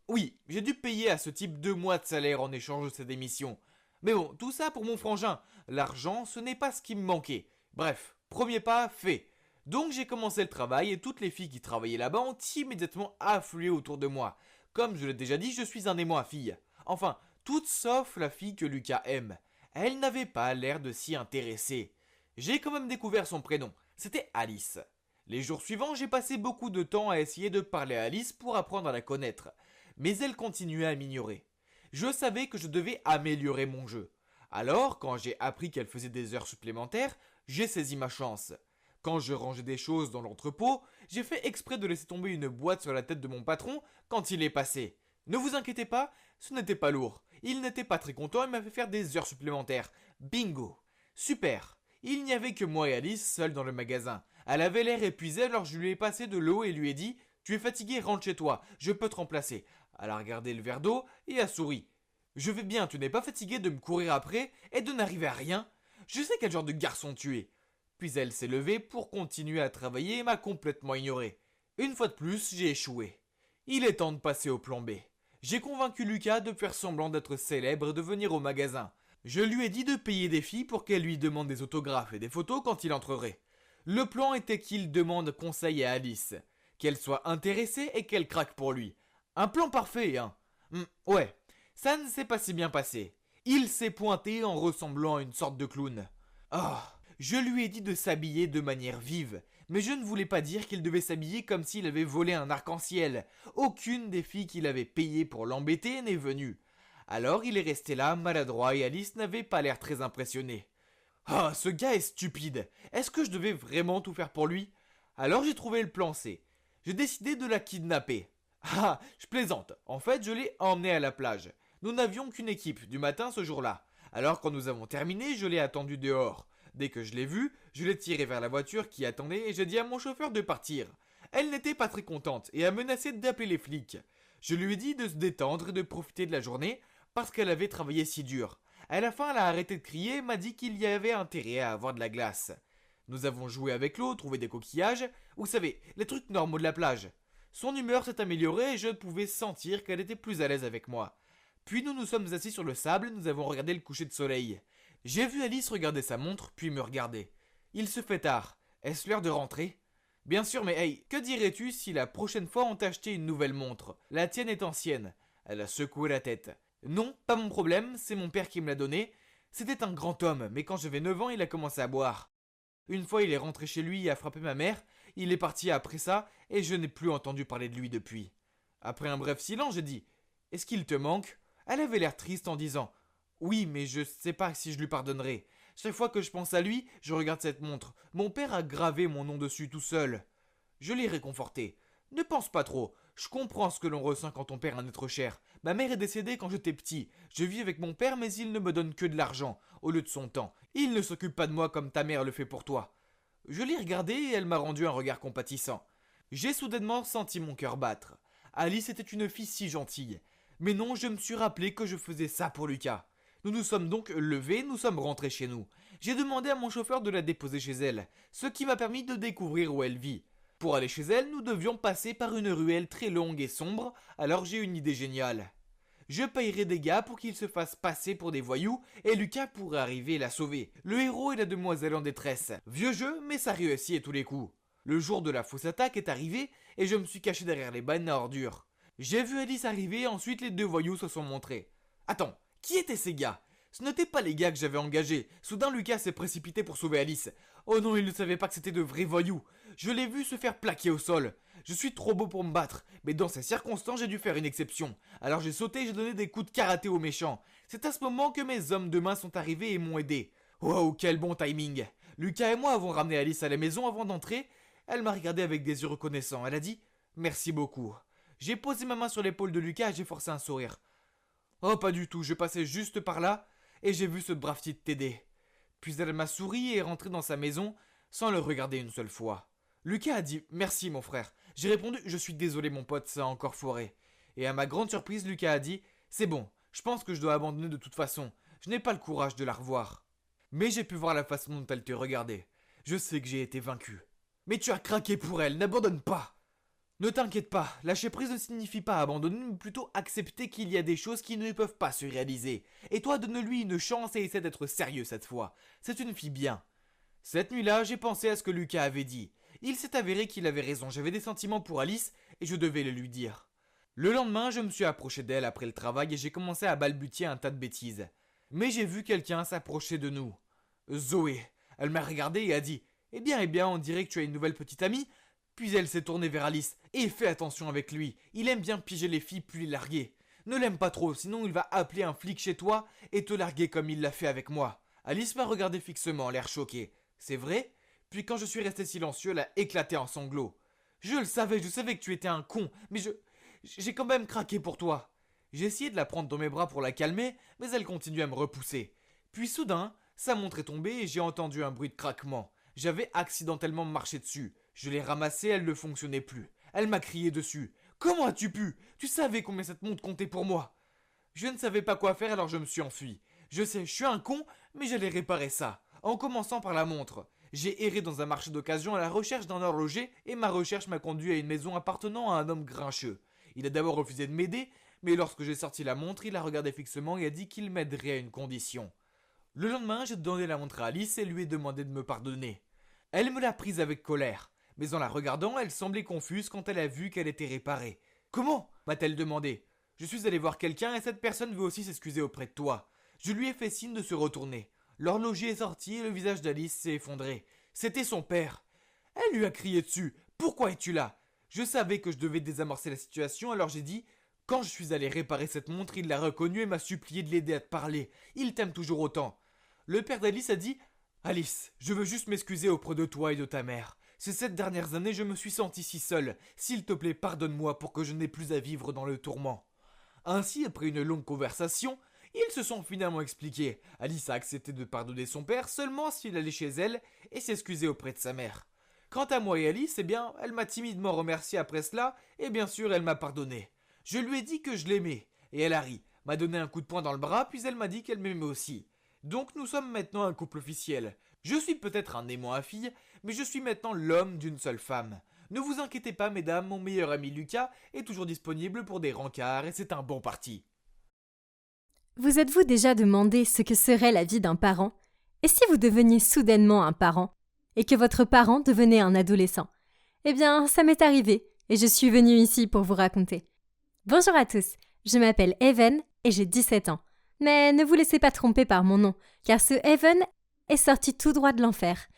Speaker 2: Oui, j'ai dû payer à ce type 2 mois de salaire en échange de sa démission. Mais bon, tout ça pour mon frangin. L'argent, ce n'est pas ce qui me manquait. Bref, premier pas fait. Donc j'ai commencé le travail et toutes les filles qui travaillaient là-bas ont immédiatement afflué autour de moi. Comme je l'ai déjà dit, je suis un aimant à fille. Enfin, toutes sauf la fille que Lucas aime. Elle n'avait pas l'air de s'y intéresser. J'ai quand même découvert son prénom. C'était Alice. Les jours suivants, j'ai passé beaucoup de temps à essayer de parler à Alice pour apprendre à la connaître. Mais elle continuait à m'ignorer. Je savais que je devais améliorer mon jeu. Alors, quand j'ai appris qu'elle faisait des heures supplémentaires, j'ai saisi ma chance. Quand je rangeais des choses dans l'entrepôt, j'ai fait exprès de laisser tomber une boîte sur la tête de mon patron quand il est passé. Ne vous inquiétez pas, ce n'était pas lourd. Il n'était pas très content et m'a fait faire des heures supplémentaires. Bingo. Super. Il n'y avait que moi et Alice seuls dans le magasin. Elle avait l'air épuisée alors je lui ai passé de l'eau et lui ai dit « Tu es fatigué, rentre chez toi, je peux te remplacer. » Elle a regardé le verre d'eau et a souri. « Je vais bien, tu n'es pas fatigué de me courir après et de n'arriver à rien? Je sais quel genre de garçon tu es. » Puis elle s'est levée pour continuer à travailler et m'a complètement ignoré. Une fois de plus, j'ai échoué. Il est temps de passer au plan B. J'ai convaincu Lucas de faire semblant d'être célèbre et de venir au magasin. Je lui ai dit de payer des filles pour qu'elles lui demandent des autographes et des photos quand il entrerait. Le plan était qu'il demande conseil à Alice, qu'elle soit intéressée et qu'elle craque pour lui. Un plan parfait, hein. Ouais, ça ne s'est pas si bien passé. Il s'est pointé en ressemblant à une sorte de clown. Je lui ai dit de s'habiller de manière vive, mais je ne voulais pas dire qu'il devait s'habiller comme s'il avait volé un arc-en-ciel. Aucune des filles qu'il avait payées pour l'embêter n'est venue. Alors il est resté là, maladroit, et Alice n'avait pas l'air très impressionnée. Ce gars est stupide. Est-ce que je devais vraiment tout faire pour lui? Alors j'ai trouvé le plan C. J'ai décidé de la kidnapper. Je plaisante. En fait, je l'ai emmenée à la plage. Nous n'avions qu'une équipe du matin ce jour-là. Alors quand nous avons terminé, je l'ai attendue dehors. Dès que je l'ai vue, je l'ai tirée vers la voiture qui attendait et j'ai dit à mon chauffeur de partir. Elle n'était pas très contente et a menacé d'appeler les flics. Je lui ai dit de se détendre et de profiter de la journée parce qu'elle avait travaillé si dur. À la fin, elle a arrêté de crier et m'a dit qu'il y avait intérêt à avoir de la glace. Nous avons joué avec l'eau, trouvé des coquillages, vous savez, les trucs normaux de la plage. Son humeur s'est améliorée et je pouvais sentir qu'elle était plus à l'aise avec moi. Puis nous nous sommes assis sur le sable et nous avons regardé le coucher de soleil. J'ai vu Alice regarder sa montre, puis me regarder. Il se fait tard. Est-ce l'heure de rentrer? Bien sûr, mais hey, que dirais-tu si la prochaine fois on t'achetait une nouvelle montre? La tienne est ancienne. Elle a secoué la tête. Non, pas mon problème, c'est mon père qui me l'a donnée. C'était un grand homme, mais quand j'avais 9 ans, il a commencé à boire. Une fois, il est rentré chez lui et a frappé ma mère. Il est parti après ça, et je n'ai plus entendu parler de lui depuis. Après un bref silence, j'ai dit « Est-ce qu'il te manque ?» Elle avait l'air triste en disant « Oui, mais je sais pas si je lui pardonnerai. Chaque fois que je pense à lui, je regarde cette montre. Mon père a gravé mon nom dessus tout seul. » Je l'ai réconforté. « Ne pense pas trop. Je comprends ce que l'on ressent quand on perd un être cher. Ma mère est décédée quand j'étais petit. Je vis avec mon père, mais il ne me donne que de l'argent, au lieu de son temps. Il ne s'occupe pas de moi comme ta mère le fait pour toi. » Je l'ai regardée et elle m'a rendu un regard compatissant. J'ai soudainement senti mon cœur battre. Alice était une fille si gentille. Mais non, je me suis rappelé que je faisais ça pour Lucas. Nous nous sommes donc levés, nous sommes rentrés chez nous. J'ai demandé à mon chauffeur de la déposer chez elle, ce qui m'a permis de découvrir où elle vit. Pour aller chez elle, nous devions passer par une ruelle très longue et sombre, alors j'ai une idée géniale. Je payerai des gars pour qu'ils se fassent passer pour des voyous et Lucas pourrait arriver et la sauver. Le héros et la demoiselle en détresse. Vieux jeu, mais ça réussit à tous les coups. Le jour de la fausse attaque est arrivé et je me suis caché derrière les bannes à ordures. J'ai vu Alice arriver et ensuite les deux voyous se sont montrés. Attends, qui étaient ces gars? Ce n'étaient pas les gars que j'avais engagés. Soudain Lucas s'est précipité pour sauver Alice. Oh non, il ne savait pas que c'était de vrais voyous. Je l'ai vu se faire plaquer au sol. Je suis trop beau pour me battre, mais dans ces circonstances j'ai dû faire une exception. Alors j'ai sauté et j'ai donné des coups de karaté aux méchants. C'est à ce moment que mes hommes de main sont arrivés et m'ont aidé. Wow, quel bon timing. Lucas et moi avons ramené Alice à la maison avant d'entrer. Elle m'a regardé avec des yeux reconnaissants. Elle a dit « Merci beaucoup ». J'ai posé ma main sur l'épaule de Lucas et j'ai forcé un sourire. Oh, pas du tout, je passais juste par là et j'ai vu ce brave type t'aider. Puis elle m'a souri et est rentrée dans sa maison sans le regarder une seule fois. Lucas a dit « Merci mon frère ». J'ai répondu « Je suis désolé mon pote, ça a encore foiré ». Et à ma grande surprise, Lucas a dit « C'est bon, je pense que je dois abandonner de toute façon. Je n'ai pas le courage de la revoir. » Mais j'ai pu voir la façon dont elle te regardait. Je sais que j'ai été vaincu. Mais tu as craqué pour elle, n'abandonne pas. Ne t'inquiète pas, lâcher prise ne signifie pas abandonner, mais plutôt accepter qu'il y a des choses qui ne peuvent pas se réaliser. Et toi, donne-lui une chance et essaie d'être sérieux cette fois. C'est une fille bien. Cette nuit-là, j'ai pensé à ce que Lucas avait dit. Il s'est avéré qu'il avait raison, j'avais des sentiments pour Alice et je devais le lui dire. Le lendemain, je me suis approché d'elle après le travail et j'ai commencé à balbutier un tas de bêtises. Mais j'ai vu quelqu'un s'approcher de nous. Zoé. Elle m'a regardé et a dit « eh bien, on dirait que tu as une nouvelle petite amie ?» Puis elle s'est tournée vers Alice. « Et fais attention avec lui, il aime bien piéger les filles puis les larguer. Ne l'aime pas trop, sinon il va appeler un flic chez toi et te larguer comme il l'a fait avec moi. » Alice m'a regardé fixement, l'air choqué. « C'est vrai ?» Puis quand je suis resté silencieux, elle a éclaté en sanglots. « Je savais que tu étais un con, mais j'ai quand même craqué pour toi. » J'ai essayé de la prendre dans mes bras pour la calmer, mais elle continuait à me repousser. Puis soudain, sa montre est tombée et j'ai entendu un bruit de craquement. J'avais accidentellement marché dessus. Je l'ai ramassée, elle ne fonctionnait plus. Elle m'a crié dessus. « Comment as-tu pu ? Tu savais combien cette montre comptait pour moi ?» Je ne savais pas quoi faire alors je me suis enfui. Je sais, je suis un con, mais j'allais réparer ça. En commençant par la montre. J'ai erré dans un marché d'occasion à la recherche d'un horloger et ma recherche m'a conduit à une maison appartenant à un homme grincheux. Il a d'abord refusé de m'aider, mais lorsque j'ai sorti la montre, il a regardé fixement et a dit qu'il m'aiderait à une condition. Le lendemain, j'ai donné la montre à Alice et lui ai demandé de me pardonner. Elle me l'a prise avec colère, mais en la regardant, elle semblait confuse quand elle a vu qu'elle était réparée. « Comment ?» m'a-t-elle demandé. Je suis allé voir quelqu'un et cette personne veut aussi s'excuser auprès de toi. Je lui ai fait signe de se retourner. L'horloger est sorti et le visage d'Alice s'est effondré. C'était son père. Elle lui a crié dessus. « Pourquoi es-tu là ?» Je savais que je devais désamorcer la situation, alors j'ai dit « Quand je suis allé réparer cette montre, il l'a reconnue et m'a supplié de l'aider à te parler. Il t'aime toujours autant. » Le père d'Alice a dit « Alice, je veux juste m'excuser auprès de toi et de ta mère. Ces 7 dernières années, je me suis senti si seul. S'il te plaît, pardonne-moi pour que je n'ai plus à vivre dans le tourment. » Ainsi, après une longue conversation, ils se sont finalement expliqués. Alice a accepté de pardonner son père seulement s'il allait chez elle et s'excuser auprès de sa mère. Quant à moi et Alice, eh bien, elle m'a timidement remercié après cela et bien sûr, elle m'a pardonné. Je lui ai dit que je l'aimais et elle a ri, m'a donné un coup de poing dans le bras puis elle m'a dit qu'elle m'aimait aussi. Donc nous sommes maintenant un couple officiel. Je suis peut-être un aimant à fille, mais je suis maintenant l'homme d'une seule femme. Ne vous inquiétez pas, mesdames, mon meilleur ami Lucas est toujours disponible pour des rencarts et c'est un bon parti.
Speaker 3: Vous êtes-vous déjà demandé ce que serait la vie d'un parent? Et si vous deveniez soudainement un parent? Et que votre parent devenait un adolescent? Eh bien, ça m'est arrivé et je suis venue ici pour vous raconter. Bonjour à tous, je m'appelle Evan et j'ai 17 ans. Mais ne vous laissez pas tromper par mon nom, car ce Evan est sorti tout droit de l'enfer.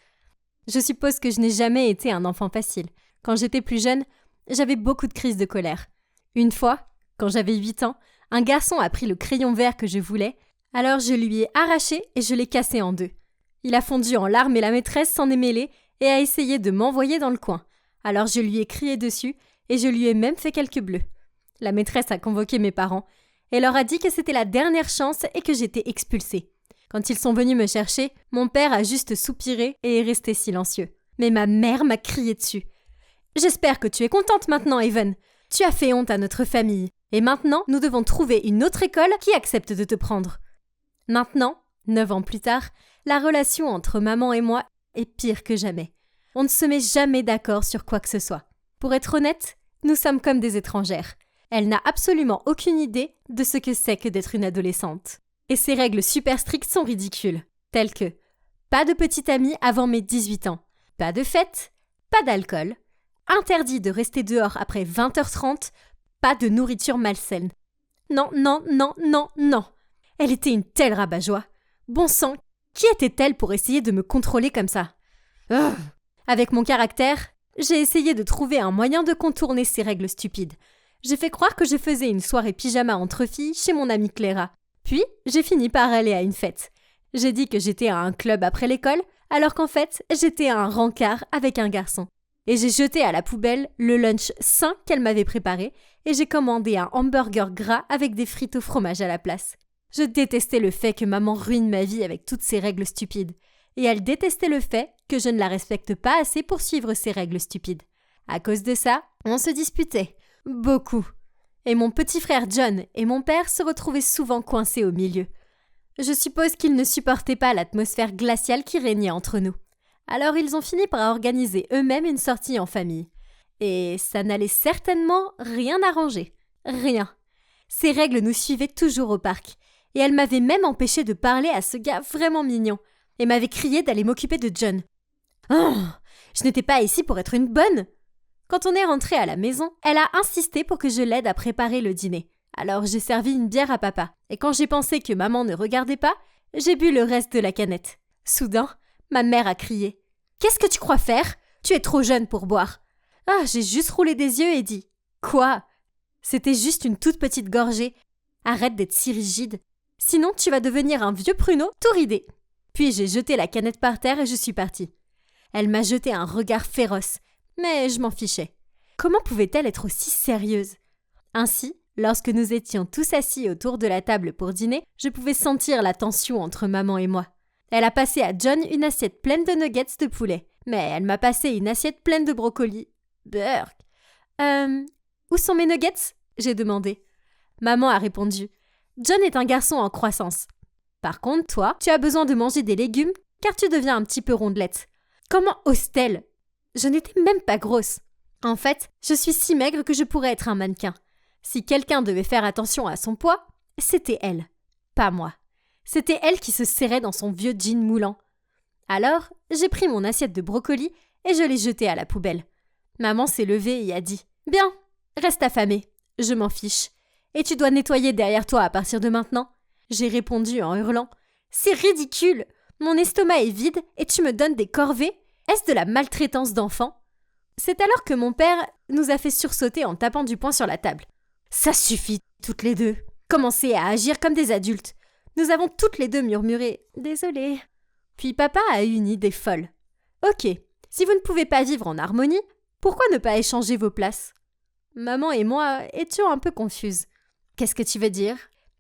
Speaker 3: Je suppose que je n'ai jamais été un enfant facile. Quand j'étais plus jeune, j'avais beaucoup de crises de colère. Une fois, quand j'avais 8 ans, un garçon a pris le crayon vert que je voulais, alors je lui ai arraché et je l'ai cassé en deux. Il a fondu en larmes et la maîtresse s'en est mêlée et a essayé de m'envoyer dans le coin. Alors je lui ai crié dessus et je lui ai même fait quelques bleus. La maîtresse a convoqué mes parents et leur a dit que c'était la dernière chance et que j'étais expulsée. Quand ils sont venus me chercher, mon père a juste soupiré et est resté silencieux. Mais ma mère m'a crié dessus. « J'espère que tu es contente maintenant, Evan. Tu as fait honte à notre famille. Et maintenant, nous devons trouver une autre école qui accepte de te prendre. » Maintenant, 9 ans plus tard, la relation entre maman et moi est pire que jamais. On ne se met jamais d'accord sur quoi que ce soit. Pour être honnête, nous sommes comme des étrangères. Elle n'a absolument aucune idée de ce que c'est que d'être une adolescente. Et ces règles super strictes sont ridicules, telles que pas de petite amie avant mes 18 ans, pas de fête, pas d'alcool, interdit de rester dehors après 20h30, pas de nourriture malsaine. Non, non, non, non, non. Elle était une telle rabat-joie. Bon sang, qui était-elle pour essayer de me contrôler comme ça? Avec mon caractère, j'ai essayé de trouver un moyen de contourner ces règles stupides. J'ai fait croire que je faisais une soirée pyjama entre filles chez mon amie Clara. Puis, j'ai fini par aller à une fête. J'ai dit que j'étais à un club après l'école, alors qu'en fait, j'étais à un rencard avec un garçon. Et j'ai jeté à la poubelle le lunch sain qu'elle m'avait préparé et j'ai commandé un hamburger gras avec des frites au fromage à la place. Je détestais le fait que maman ruine ma vie avec toutes ces règles stupides. Et elle détestait le fait que je ne la respecte pas assez pour suivre ces règles stupides. À cause de ça, on se disputait. Beaucoup. Et mon petit frère John et mon père se retrouvaient souvent coincés au milieu. Je suppose qu'ils ne supportaient pas l'atmosphère glaciale qui régnait entre nous. Alors ils ont fini par organiser eux-mêmes une sortie en famille. Et ça n'allait certainement rien arranger. Rien. Ces règles nous suivaient toujours au parc. Et elles m'avaient même empêché de parler à ce gars vraiment mignon. Et m'avaient crié d'aller m'occuper de John. Oh, je n'étais pas ici pour être une bonne. Quand on est rentré à la maison, elle a insisté pour que je l'aide à préparer le dîner. Alors j'ai servi une bière à papa, et quand j'ai pensé que maman ne regardait pas, j'ai bu le reste de la canette. Soudain, ma mère a crié « Qu'est-ce que tu crois faire ? Tu es trop jeune pour boire !» Ah, j'ai juste roulé des yeux et dit « Quoi ? C'était juste une toute petite gorgée. Arrête d'être si rigide. Sinon, tu vas devenir un vieux pruneau tout ridé. » Puis j'ai jeté la canette par terre et je suis partie. Elle m'a jeté un regard féroce, mais je m'en fichais. Comment pouvait-elle être aussi sérieuse ? Ainsi, lorsque nous étions tous assis autour de la table pour dîner, je pouvais sentir la tension entre maman et moi. Elle a passé à John une assiette pleine de nuggets de poulet, mais elle m'a passé une assiette pleine de brocolis. Burk. Où sont mes nuggets ? J'ai demandé. Maman a répondu. John est un garçon en croissance. Par contre, toi, tu as besoin de manger des légumes car tu deviens un petit peu rondelette. Comment ose-t-elle ? Je n'étais même pas grosse. En fait, je suis si maigre que je pourrais être un mannequin. Si quelqu'un devait faire attention à son poids, c'était elle, pas moi. C'était elle qui se serrait dans son vieux jean moulant. Alors, j'ai pris mon assiette de brocolis et je l'ai jetée à la poubelle. Maman s'est levée et a dit « Bien, reste affamée, je m'en fiche. Et tu dois nettoyer derrière toi à partir de maintenant. » J'ai répondu en hurlant « C'est ridicule! Mon estomac est vide et tu me donnes des corvées? Est-ce de la maltraitance d'enfant ?» C'est alors que mon père nous a fait sursauter en tapant du poing sur la table. « Ça suffit, toutes les deux. Commencez à agir comme des adultes. » Nous avons toutes les deux murmuré « Désolée. » Puis papa a eu une idée folle. « Ok, si vous ne pouvez pas vivre en harmonie, pourquoi ne pas échanger vos places ?» Maman et moi étions un peu confuses. « Qu'est-ce que tu veux dire ?»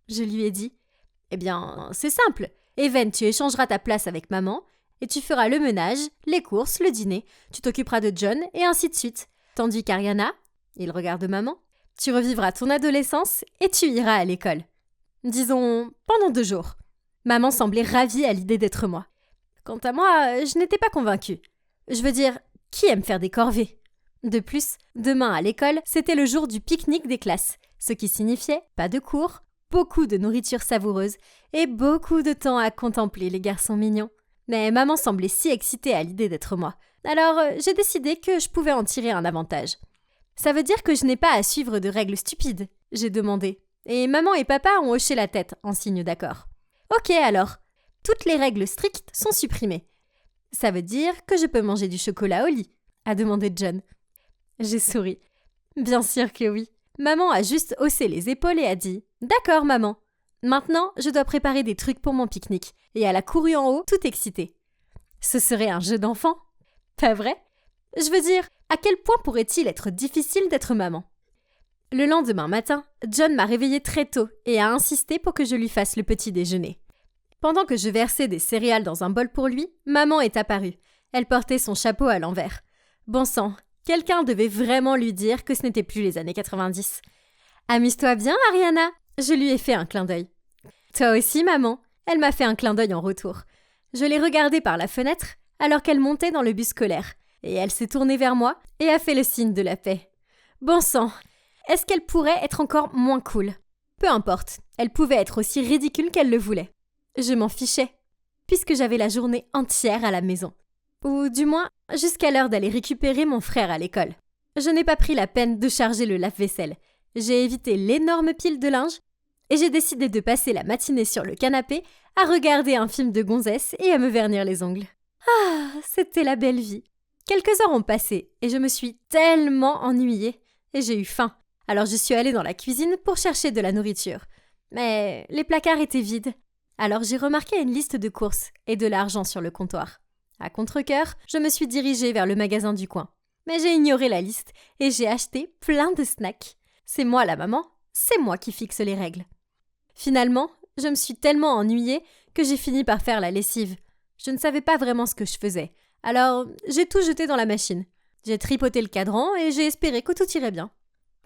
Speaker 3: Je lui ai dit. « Eh bien, c'est simple. Even, tu échangeras ta place avec maman et tu feras le ménage, les courses, le dîner. Tu t'occuperas de John et ainsi de suite. Tandis qu'Ariana, il regarde maman, tu revivras ton adolescence et tu iras à l'école. Disons, pendant 2 jours. » Maman semblait ravie à l'idée d'être moi. Quant à moi, je n'étais pas convaincue. Je veux dire, qui aime faire des corvées ? De plus, demain à l'école, c'était le jour du pique-nique des classes, ce qui signifiait pas de cours, beaucoup de nourriture savoureuse et beaucoup de temps à contempler les garçons mignons. Mais maman semblait si excitée à l'idée d'être moi. Alors, j'ai décidé que je pouvais en tirer un avantage. « Ça veut dire que je n'ai pas à suivre de règles stupides ?» j'ai demandé. Et maman et papa ont hoché la tête en signe d'accord. « Ok alors, toutes les règles strictes sont supprimées. Ça veut dire que je peux manger du chocolat au lit ?» a demandé John. J'ai souri. Bien sûr que oui. Maman a juste haussé les épaules et a dit « D'accord maman. Maintenant, je dois préparer des trucs pour mon pique-nique. » Et elle a couru en haut, toute excitée. Ce serait un jeu d'enfant. Pas vrai ? Je veux dire, à quel point pourrait-il être difficile d'être maman ? Le lendemain matin, John m'a réveillée très tôt et a insisté pour que je lui fasse le petit déjeuner. Pendant que je versais des céréales dans un bol pour lui, maman est apparue. Elle portait son chapeau à l'envers. Bon sang, quelqu'un devait vraiment lui dire que ce n'était plus les années 90. « Amuse-toi bien, Ariana !» Je lui ai fait un clin d'œil. « Toi aussi, maman !» Elle m'a fait un clin d'œil en retour. Je l'ai regardée par la fenêtre alors qu'elle montait dans le bus scolaire. Et elle s'est tournée vers moi et a fait le signe de la paix. Bon sang, est-ce qu'elle pourrait être encore moins cool ? Peu importe, elle pouvait être aussi ridicule qu'elle le voulait. Je m'en fichais, puisque j'avais la journée entière à la maison. Ou du moins, jusqu'à l'heure d'aller récupérer mon frère à l'école. Je n'ai pas pris la peine de charger le lave-vaisselle. J'ai évité l'énorme pile de linge et j'ai décidé de passer la matinée sur le canapé à regarder un film de gonzesse et à me vernir les ongles. Ah, c'était la belle vie. Quelques heures ont passé et je me suis tellement ennuyée et j'ai eu faim. Alors je suis allée dans la cuisine pour chercher de la nourriture. Mais les placards étaient vides. Alors j'ai remarqué une liste de courses et de l'argent sur le comptoir. À contre-cœur, je me suis dirigée vers le magasin du coin. Mais j'ai ignoré la liste et j'ai acheté plein de snacks. C'est moi la maman, c'est moi qui fixe les règles. Finalement, je me suis tellement ennuyée que j'ai fini par faire la lessive. Je ne savais pas vraiment ce que je faisais. Alors, j'ai tout jeté dans la machine. J'ai tripoté le cadran et j'ai espéré que tout irait bien.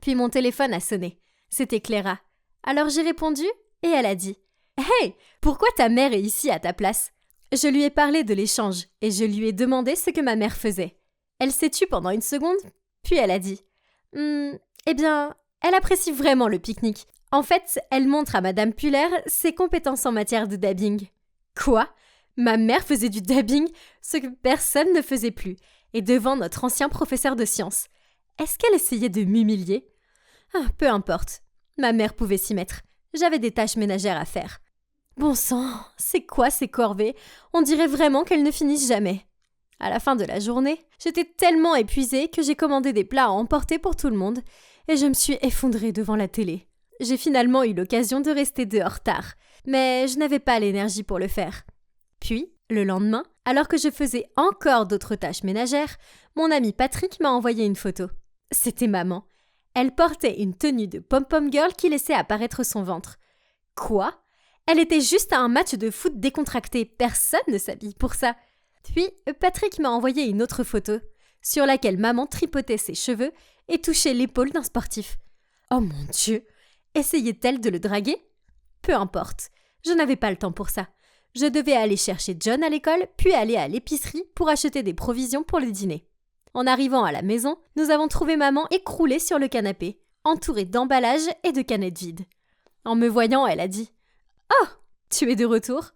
Speaker 3: Puis mon téléphone a sonné. C'était Clara. Alors j'ai répondu et elle a dit « Hey, pourquoi ta mère est ici à ta place ?» Je lui ai parlé de l'échange et je lui ai demandé ce que ma mère faisait. Elle s'est tue pendant 1 seconde, puis elle a dit « Eh bien, elle apprécie vraiment le pique-nique. En fait, elle montre à Madame Puller ses compétences en matière de dabbing. » Quoi ? Ma mère faisait du dabbing, ce que personne ne faisait plus, et devant notre ancien professeur de sciences. Est-ce qu'elle essayait de m'humilier? Peu importe. Ma mère pouvait s'y mettre. J'avais des tâches ménagères à faire. Bon sang, c'est quoi ces corvées? On dirait vraiment qu'elles ne finissent jamais. À la fin de la journée, j'étais tellement épuisée que j'ai commandé des plats à emporter pour tout le monde et je me suis effondrée devant la télé. J'ai finalement eu l'occasion de rester dehors tard, mais je n'avais pas l'énergie pour le faire. Puis, le lendemain, alors que je faisais encore d'autres tâches ménagères, mon ami Patrick m'a envoyé une photo. C'était maman. Elle portait une tenue de pom-pom girl qui laissait apparaître son ventre. Quoi? Elle était juste à un match de foot décontracté. Personne ne s'habille pour ça. Puis, Patrick m'a envoyé une autre photo, sur laquelle maman tripotait ses cheveux et touchait l'épaule d'un sportif. Oh mon Dieu! Essayait-elle de le draguer? Peu importe, je n'avais pas le temps pour ça. Je devais aller chercher John à l'école, puis aller à l'épicerie pour acheter des provisions pour le dîner. En arrivant à la maison, nous avons trouvé maman écroulée sur le canapé, entourée d'emballages et de canettes vides. En me voyant, elle a dit « Oh, tu es de retour ?»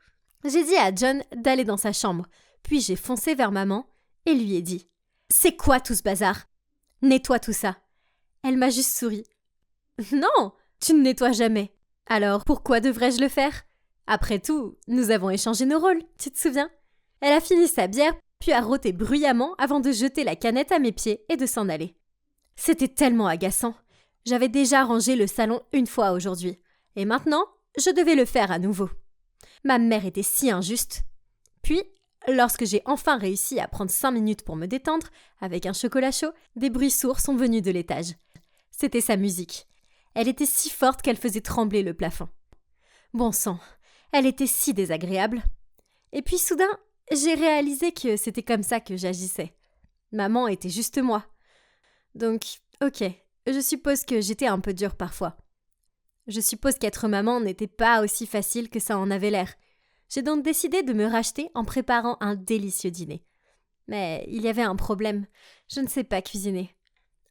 Speaker 3: J'ai dit à John d'aller dans sa chambre, puis j'ai foncé vers maman et lui ai dit « C'est quoi tout ce bazar? Nettoie tout ça. » Elle m'a juste souri. « Non, tu ne nettoies jamais. Alors pourquoi devrais-je le faire? Après tout, nous avons échangé nos rôles, tu te souviens ?» Elle a fini sa bière, puis a roté bruyamment avant de jeter la canette à mes pieds et de s'en aller. C'était tellement agaçant. J'avais déjà rangé le salon une fois aujourd'hui, et maintenant, je devais le faire à nouveau. Ma mère était si injuste. Puis, lorsque j'ai enfin réussi à prendre 5 minutes pour me détendre, avec un chocolat chaud, des bruits sourds sont venus de l'étage. C'était sa musique. Elle était si forte qu'elle faisait trembler le plafond. Bon sang, elle était si désagréable. Et puis soudain, j'ai réalisé que c'était comme ça que j'agissais. Maman était juste moi. Donc, ok, je suppose que j'étais un peu dure parfois. Je suppose qu'être maman n'était pas aussi facile que ça en avait l'air. J'ai donc décidé de me racheter en préparant un délicieux dîner. Mais il y avait un problème, je ne sais pas cuisiner.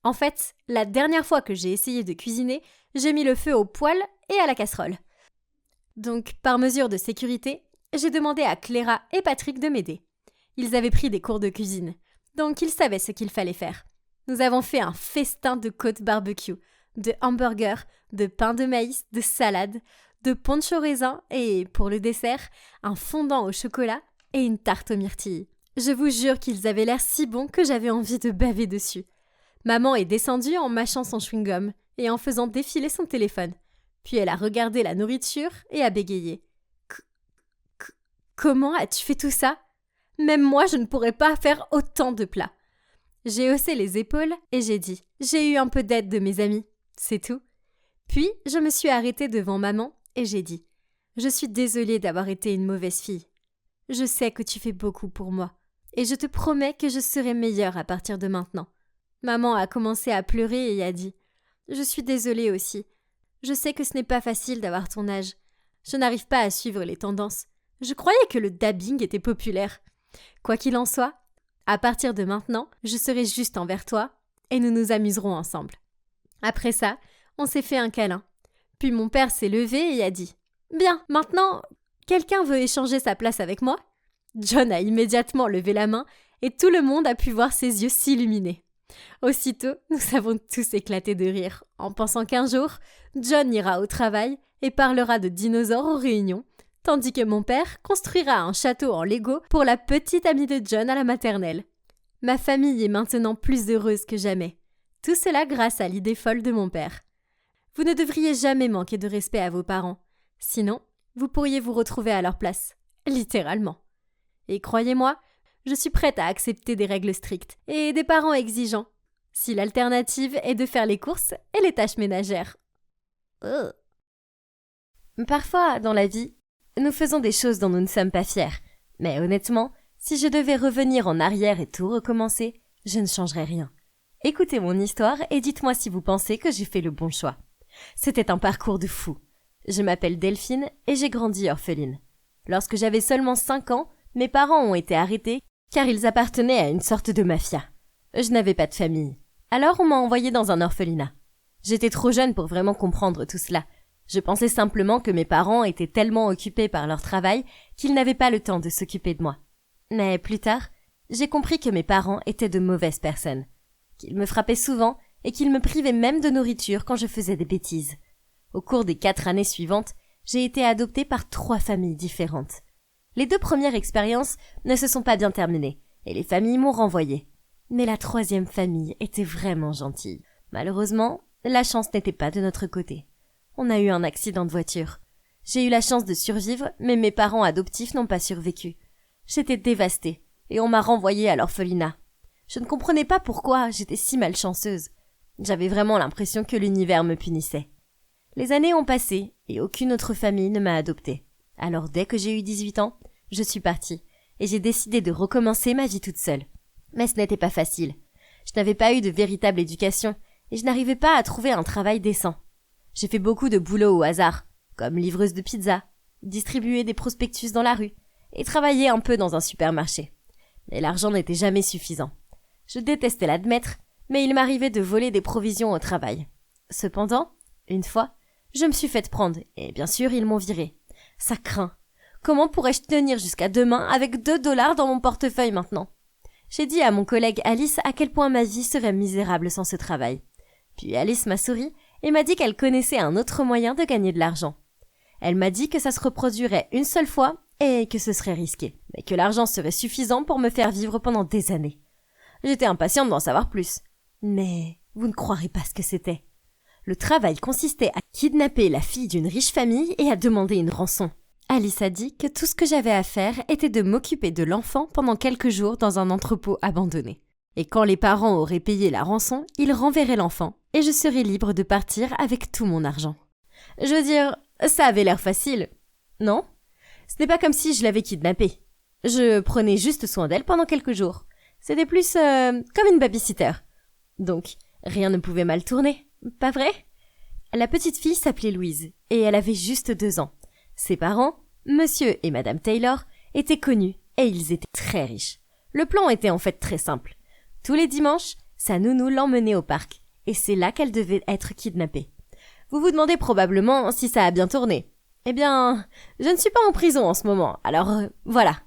Speaker 3: En fait, la dernière fois que j'ai essayé de cuisiner, j'ai mis le feu au poêle et à la casserole. Donc, par mesure de sécurité, j'ai demandé à Clara et Patrick de m'aider. Ils avaient pris des cours de cuisine, donc ils savaient ce qu'il fallait faire. Nous avons fait un festin de côtes barbecue, de hamburgers, de pain de maïs, de salade, de ponche au raisin et, pour le dessert, un fondant au chocolat et une tarte aux myrtilles. Je vous jure qu'ils avaient l'air si bons que j'avais envie de baver dessus. Maman est descendue en mâchant son chewing-gum et en faisant défiler son téléphone. Puis elle a regardé la nourriture et a bégayé. Comment as-tu fait tout ça? Même moi, je ne pourrais pas faire autant de plats. J'ai haussé les épaules et j'ai dit « J'ai eu un peu d'aide de mes amis, c'est tout. » Puis, je me suis arrêtée devant maman et j'ai dit « Je suis désolée d'avoir été une mauvaise fille. Je sais que tu fais beaucoup pour moi et je te promets que je serai meilleure à partir de maintenant. » Maman a commencé à pleurer et a dit « Je suis désolée aussi. Je sais que ce n'est pas facile d'avoir ton âge. Je n'arrive pas à suivre les tendances. Je croyais que le dabbing était populaire. Quoi qu'il en soit, à partir de maintenant, je serai juste envers toi et nous nous amuserons ensemble. » Après ça, on s'est fait un câlin. Puis mon père s'est levé et a dit « Bien, maintenant, quelqu'un veut échanger sa place avec moi ?» John a immédiatement levé la main et tout le monde a pu voir ses yeux s'illuminer. Aussitôt, nous avons tous éclaté de rire en pensant qu'un jour, John ira au travail et parlera de dinosaures aux réunions, tandis que mon père construira un château en Lego pour la petite amie de John à la maternelle. Ma famille est maintenant plus heureuse que jamais. Tout cela grâce à l'idée folle de mon père. Vous ne devriez jamais manquer de respect à vos parents. Sinon, vous pourriez vous retrouver à leur place. Littéralement. Et croyez-moi, je suis prête à accepter des règles strictes et des parents exigeants, si l'alternative est de faire les courses et les tâches ménagères. Parfois, dans la vie, nous faisons des choses dont nous ne sommes pas fiers. Mais honnêtement, si je devais revenir en arrière et tout recommencer, je ne changerais rien. Écoutez mon histoire et dites-moi si vous pensez que j'ai fait le bon choix. C'était un parcours de fou. Je m'appelle Delphine et j'ai grandi orpheline. Lorsque j'avais seulement 5 ans, mes parents ont été arrêtés car ils appartenaient à une sorte de mafia. Je n'avais pas de famille. Alors on m'a envoyée dans un orphelinat. J'étais trop jeune pour vraiment comprendre tout cela. Je pensais simplement que mes parents étaient tellement occupés par leur travail qu'ils n'avaient pas le temps de s'occuper de moi. Mais plus tard, j'ai compris que mes parents étaient de mauvaises personnes. qu'il me frappait souvent et qu'il me privait même de nourriture quand je faisais des bêtises. Au cours des 4 années suivantes, j'ai été adoptée par 3 familles différentes. Les 2 premières expériences ne se sont pas bien terminées et les familles m'ont renvoyée. Mais la 3e famille était vraiment gentille. Malheureusement, la chance n'était pas de notre côté. On a eu un accident de voiture. J'ai eu la chance de survivre, mais mes parents adoptifs n'ont pas survécu. J'étais dévastée et on m'a renvoyée à l'orphelinat. Je ne comprenais pas pourquoi j'étais si malchanceuse. J'avais vraiment l'impression que l'univers me punissait. Les années ont passé et aucune autre famille ne m'a adoptée. Alors dès que j'ai eu 18 ans, je suis partie et j'ai décidé de recommencer ma vie toute seule. Mais ce n'était pas facile. Je n'avais pas eu de véritable éducation et je n'arrivais pas à trouver un travail décent. J'ai fait beaucoup de boulot au hasard, comme livreuse de pizza, distribuer des prospectus dans la rue et travailler un peu dans un supermarché. Mais l'argent n'était jamais suffisant. Je détestais l'admettre, mais il m'arrivait de voler des provisions au travail. Cependant, une fois, je me suis faite prendre et bien sûr ils m'ont virée. Ça craint. Comment pourrais-je tenir jusqu'à demain avec $2 dans mon portefeuille maintenant? J'ai dit à mon collègue Alice à quel point ma vie serait misérable sans ce travail. Puis Alice m'a souri et m'a dit qu'elle connaissait un autre moyen de gagner de l'argent. Elle m'a dit que ça se reproduirait une seule fois et que ce serait risqué, mais que l'argent serait suffisant pour me faire vivre pendant des années. J'étais impatiente d'en savoir plus. Mais vous ne croirez pas ce que c'était. Le travail consistait à kidnapper la fille d'une riche famille et à demander une rançon. Alice a dit que tout ce que j'avais à faire était de m'occuper de l'enfant pendant quelques jours dans un entrepôt abandonné. Et quand les parents auraient payé la rançon, ils renverraient l'enfant et je serais libre de partir avec tout mon argent. Je veux dire, ça avait l'air facile, non? Ce n'est pas comme si je l'avais kidnappée. Je prenais juste soin d'elle pendant quelques jours. C'était plus comme une babysitter. Donc, rien ne pouvait mal tourner, pas vrai? La petite fille s'appelait Louise et elle avait juste 2 ans. Ses parents, Monsieur et Madame Taylor, étaient connus et ils étaient très riches. Le plan était en fait très simple. Tous les dimanches, sa nounou l'emmenait au parc et c'est là qu'elle devait être kidnappée. Vous vous demandez probablement si ça a bien tourné. Eh bien, je ne suis pas en prison en ce moment, alors voilà.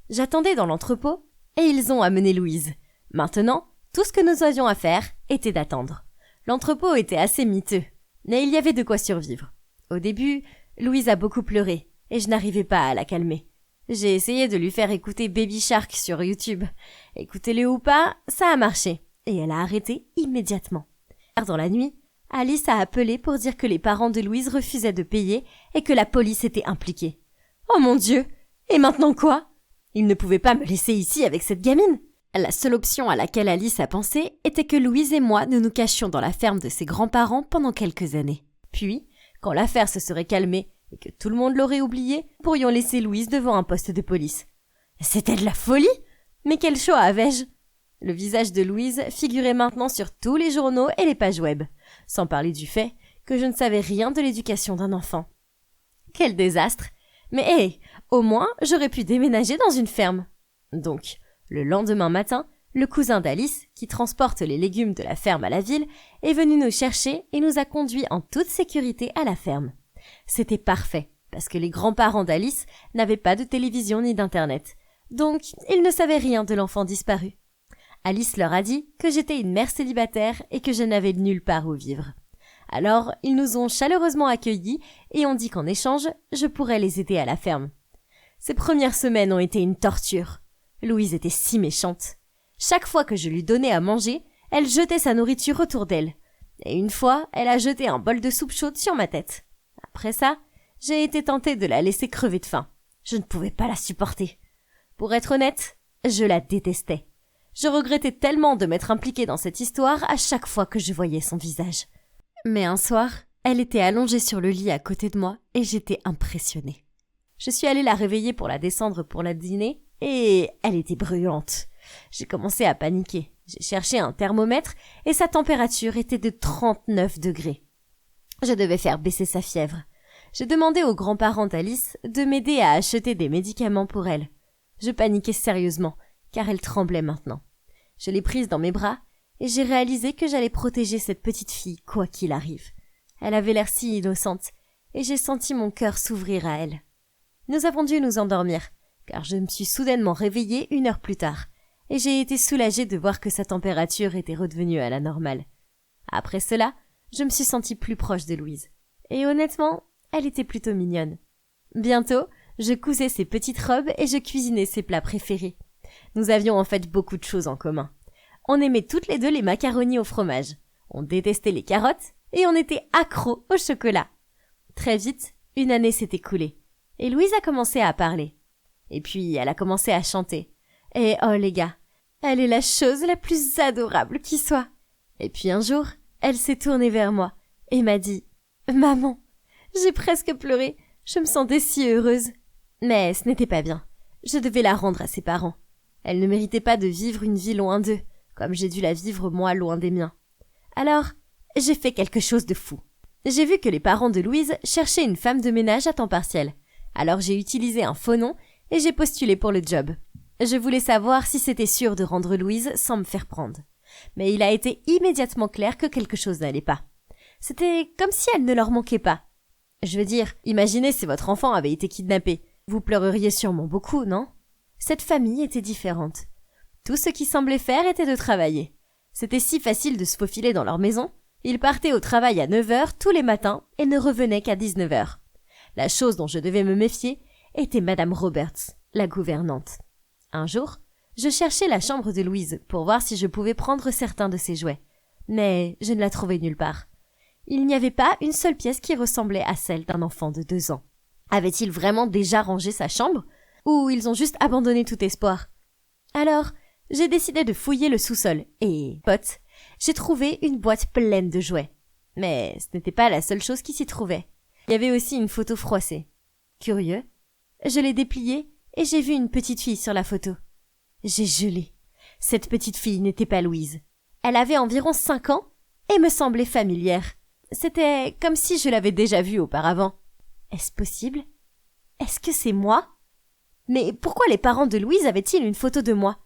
Speaker 3: J'attendais dans l'entrepôt et ils ont amené Louise. Maintenant, tout ce que nous avions à faire était d'attendre. L'entrepôt était assez miteux, mais il y avait de quoi survivre. Au début, Louise a beaucoup pleuré et je n'arrivais pas à la calmer. J'ai essayé de lui faire écouter Baby Shark sur YouTube. Écoutez-le ou pas, ça a marché et elle a arrêté immédiatement. Dans la nuit, Alice a appelé pour dire que les parents de Louise refusaient de payer et que la police était impliquée. Oh mon Dieu! Et maintenant quoi? Ils ne pouvaient pas me laisser ici avec cette gamine. La seule option à laquelle Alice a pensé était que Louise et moi nous cachions dans la ferme de ses grands-parents pendant quelques années. Puis, quand l'affaire se serait calmée et que tout le monde l'aurait oubliée, nous pourrions laisser Louise devant un poste de police. C'était de la folie! Mais quel choix avais-je? Le visage de Louise figurait maintenant sur tous les journaux et les pages web, sans parler du fait que je ne savais rien de l'éducation d'un enfant. Quel désastre! Mais hé, au moins j'aurais pu déménager dans une ferme. Donc, le lendemain matin, le cousin d'Alice, qui transporte les légumes de la ferme à la ville, est venu nous chercher et nous a conduits en toute sécurité à la ferme. C'était parfait, parce que les grands-parents d'Alice n'avaient pas de télévision ni d'internet, donc ils ne savaient rien de l'enfant disparu. Alice leur a dit que j'étais une mère célibataire et que je n'avais nulle part où vivre. Alors, ils nous ont chaleureusement accueillis et ont dit qu'en échange, je pourrais les aider à la ferme. Ces premières semaines ont été une torture. Louise était si méchante. Chaque fois que je lui donnais à manger, elle jetait sa nourriture autour d'elle. Et une fois, elle a jeté un bol de soupe chaude sur ma tête. Après ça, j'ai été tentée de la laisser crever de faim. Je ne pouvais pas la supporter. Pour être honnête, je la détestais. Je regrettais tellement de m'être impliquée dans cette histoire à chaque fois que je voyais son visage. Mais un soir, elle était allongée sur le lit à côté de moi et j'étais impressionnée. Je suis allée la réveiller pour la descendre pour la dîner et elle était brûlante. J'ai commencé à paniquer. J'ai cherché un thermomètre et sa température était de 39 degrés. Je devais faire baisser sa fièvre. J'ai demandé aux grands-parents d'Alice de m'aider à acheter des médicaments pour elle. Je paniquais sérieusement, car elle tremblait maintenant. Je l'ai prise dans mes bras et j'ai réalisé que j'allais protéger cette petite fille quoi qu'il arrive. Elle avait l'air si innocente et j'ai senti mon cœur s'ouvrir à elle. Nous avons dû nous endormir, car je me suis soudainement réveillée 1 heure plus tard et j'ai été soulagée de voir que sa température était redevenue à la normale. Après cela, je me suis sentie plus proche de Louise. Et honnêtement, elle était plutôt mignonne. Bientôt, je cousais ses petites robes et je cuisinais ses plats préférés. Nous avions en fait beaucoup de choses en commun. On aimait toutes les deux les macaronis au fromage. On détestait les carottes et on était accros au chocolat. Très vite, une année s'est écoulée et Louise a commencé à parler. Et puis, elle a commencé à chanter. Et oh les gars, elle est la chose la plus adorable qui soit. Et puis un jour, elle s'est tournée vers moi et m'a dit « Maman, j'ai presque pleuré, je me sentais si heureuse. » Mais ce n'était pas bien, je devais la rendre à ses parents. Elle ne méritait pas de vivre une vie loin d'eux, comme j'ai dû la vivre moi loin des miens. Alors, j'ai fait quelque chose de fou. J'ai vu que les parents de Louise cherchaient une femme de ménage à temps partiel. Alors j'ai utilisé un faux nom et j'ai postulé pour le job. Je voulais savoir si c'était sûr de rendre Louise sans me faire prendre. Mais il a été immédiatement clair que quelque chose n'allait pas. C'était comme si elle ne leur manquait pas. Je veux dire, imaginez si votre enfant avait été kidnappé. Vous pleureriez sûrement beaucoup, non? Cette famille était différente. Tout ce qu'ils semblaient faire était de travailler. C'était si facile de se faufiler dans leur maison. Ils partaient au travail à 9h tous les matins et ne revenaient qu'à 19h. La chose dont je devais me méfier était Madame Roberts, la gouvernante. Un jour, je cherchais la chambre de Louise pour voir si je pouvais prendre certains de ses jouets. Mais je ne la trouvais nulle part. Il n'y avait pas une seule pièce qui ressemblait à celle d'un enfant de 2 ans. Avait-il vraiment déjà rangé sa chambre? Ou ils ont juste abandonné tout espoir? Alors, j'ai décidé de fouiller le sous-sol et, pote, j'ai trouvé une boîte pleine de jouets. Mais ce n'était pas la seule chose qui s'y trouvait. Il y avait aussi une photo froissée. Curieux, je l'ai dépliée et j'ai vu une petite fille sur la photo. J'ai gelé. Cette petite fille n'était pas Louise. Elle avait environ 5 ans et me semblait familière. C'était comme si je l'avais déjà vue auparavant. Est-ce possible? Est-ce que c'est moi? Mais pourquoi les parents de Louise avaient-ils une photo de moi?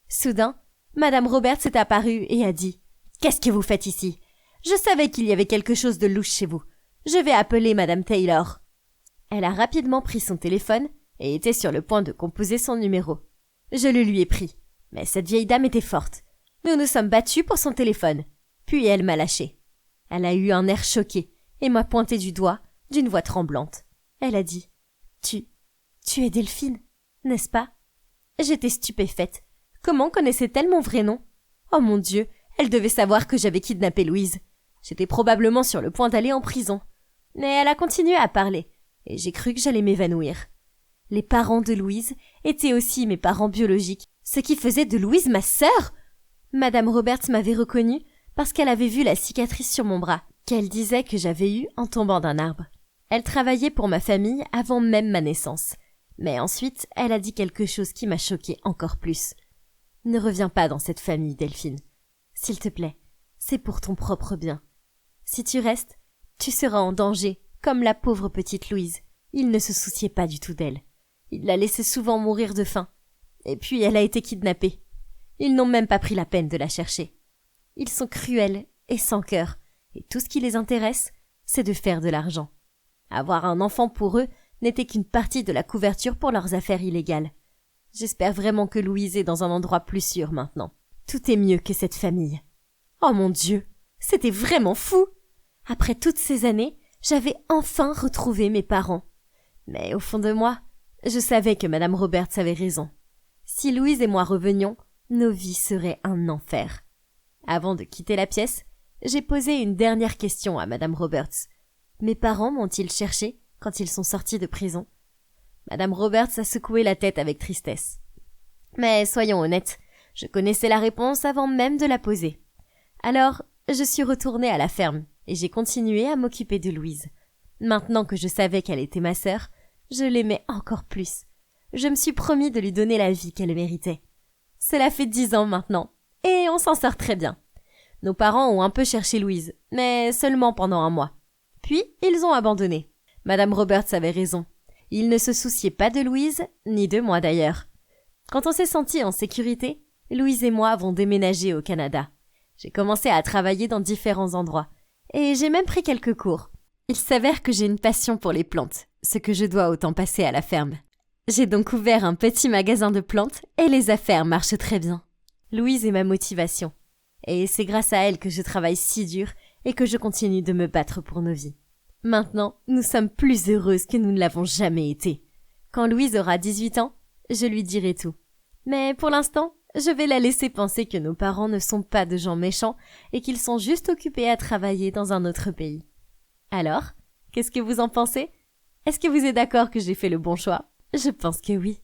Speaker 3: Soudain, Madame Roberts est apparue et a dit « Qu'est-ce que vous faites ici? Je savais qu'il y avait quelque chose de louche chez vous. Je vais appeler Madame Taylor. » Elle a rapidement pris son téléphone et était sur le point de composer son numéro. Je le lui ai pris, mais cette vieille dame était forte. Nous nous sommes battus pour son téléphone. Puis elle m'a lâché. Elle a eu un air choqué et m'a pointé du doigt d'une voix tremblante. Elle a dit « Tu es Delphine, n'est-ce pas ?» J'étais stupéfaite. Comment connaissait-elle mon vrai nom? Oh mon Dieu, elle devait savoir que j'avais kidnappé Louise. J'étais probablement sur le point d'aller en prison. Mais elle a continué à parler, et j'ai cru que j'allais m'évanouir. Les parents de Louise étaient aussi mes parents biologiques, ce qui faisait de Louise ma sœur. Madame Roberts m'avait reconnue parce qu'elle avait vu la cicatrice sur mon bras, qu'elle disait que j'avais eue en tombant d'un arbre. Elle travaillait pour ma famille avant même ma naissance. Mais ensuite, elle a dit quelque chose qui m'a choquée encore plus. Ne reviens pas dans cette famille, Delphine. S'il te plaît, c'est pour ton propre bien. Si tu restes, tu seras en danger, comme la pauvre petite Louise. Il ne se souciait pas du tout d'elle. Il la laissait souvent mourir de faim. Et puis elle a été kidnappée. Ils n'ont même pas pris la peine de la chercher. Ils sont cruels et sans cœur, et tout ce qui les intéresse, c'est de faire de l'argent. Avoir un enfant pour eux n'était qu'une partie de la couverture pour leurs affaires illégales. J'espère vraiment que Louise est dans un endroit plus sûr maintenant. Tout est mieux que cette famille. Oh mon Dieu, c'était vraiment fou! Après toutes ces années, j'avais enfin retrouvé mes parents. Mais au fond de moi, je savais que Madame Roberts avait raison. Si Louise et moi revenions, nos vies seraient un enfer. Avant de quitter la pièce, j'ai posé une dernière question à Madame Roberts. Mes parents m'ont-ils cherché quand ils sont sortis de prison? Madame Roberts a secoué la tête avec tristesse. Mais soyons honnêtes, je connaissais la réponse avant même de la poser. Alors, je suis retournée à la ferme et j'ai continué à m'occuper de Louise. Maintenant que je savais qu'elle était ma sœur, je l'aimais encore plus. Je me suis promis de lui donner la vie qu'elle méritait. Cela fait 10 ans maintenant, et on s'en sort très bien. Nos parents ont un peu cherché Louise, mais seulement pendant 1 mois. Puis, ils ont abandonné. Madame Roberts avait raison. Ils ne se souciaient pas de Louise, ni de moi d'ailleurs. Quand on s'est sentis en sécurité, Louise et moi avons déménagé au Canada. J'ai commencé à travailler dans différents endroits, et j'ai même pris quelques cours. Il s'avère que j'ai une passion pour les plantes, ce que je dois autant passer à la ferme. J'ai donc ouvert un petit magasin de plantes, et les affaires marchent très bien. Louise est ma motivation. Et c'est grâce à elle que je travaille si dur et que je continue de me battre pour nos vies. Maintenant, nous sommes plus heureuses que nous ne l'avons jamais été. Quand Louise aura 18 ans, je lui dirai tout. Mais pour l'instant, je vais la laisser penser que nos parents ne sont pas de gens méchants et qu'ils sont juste occupés à travailler dans un autre pays. Alors, qu'est-ce que vous en pensez? Est-ce que vous êtes d'accord que j'ai fait le bon choix? Je pense que oui.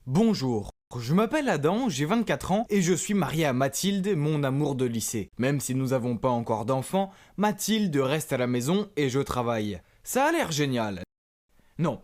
Speaker 2: Bonjour, je m'appelle Adam, j'ai 24 ans et je suis marié à Mathilde, mon amour de lycée. Même si nous n'avons pas encore d'enfants, Mathilde reste à la maison et je travaille. Ça a l'air génial. Non.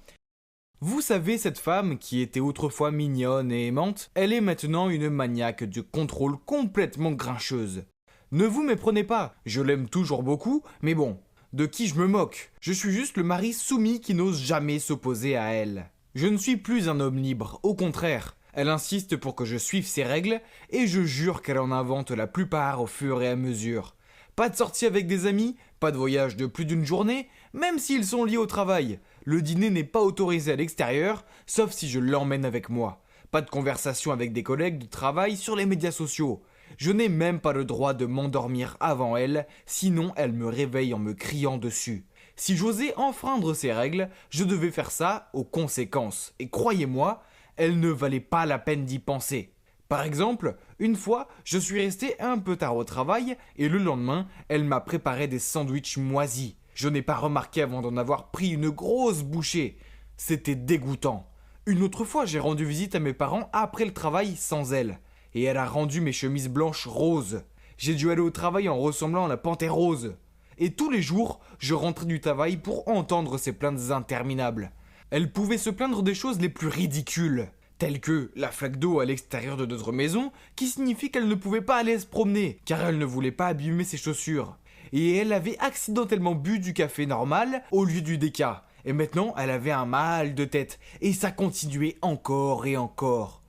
Speaker 2: Vous savez, cette femme qui était autrefois mignonne et aimante, elle est maintenant une maniaque de contrôle complètement grincheuse. Ne vous méprenez pas, je l'aime toujours beaucoup, mais bon, de qui je me moque? Je suis juste le mari soumis qui n'ose jamais s'opposer à elle. Je ne suis plus un homme libre, au contraire. Elle insiste pour que je suive ses règles, et je jure qu'elle en invente la plupart au fur et à mesure. Pas de sortie avec des amis, pas de voyage de plus d'une journée, même s'ils sont liés au travail. Le dîner n'est pas autorisé à l'extérieur, sauf si je l'emmène avec moi. Pas de conversation avec des collègues de travail sur les médias sociaux. Je n'ai même pas le droit de m'endormir avant elle, sinon elle me réveille en me criant dessus. Si j'osais enfreindre ces règles, je devais faire ça aux conséquences. Et croyez-moi, elles ne valaient pas la peine d'y penser. Par exemple, une fois, je suis resté un peu tard au travail et le lendemain, elle m'a préparé des sandwichs moisis. Je n'ai pas remarqué avant d'en avoir pris une grosse bouchée. C'était dégoûtant. Une autre fois, j'ai rendu visite à mes parents après le travail sans elle. Et elle a rendu mes chemises blanches roses. J'ai dû aller au travail en ressemblant à la panthère rose. Et tous les jours, je rentrais du travail pour entendre ces plaintes interminables. Elle pouvait se plaindre des choses les plus ridicules, telles que la flaque d'eau à l'extérieur de notre maison, qui signifie qu'elle ne pouvait pas aller se promener, car elle ne voulait pas abîmer ses chaussures. Et elle avait accidentellement bu du café normal au lieu du déca. Et maintenant, elle avait un mal de tête. Et ça continuait encore et encore.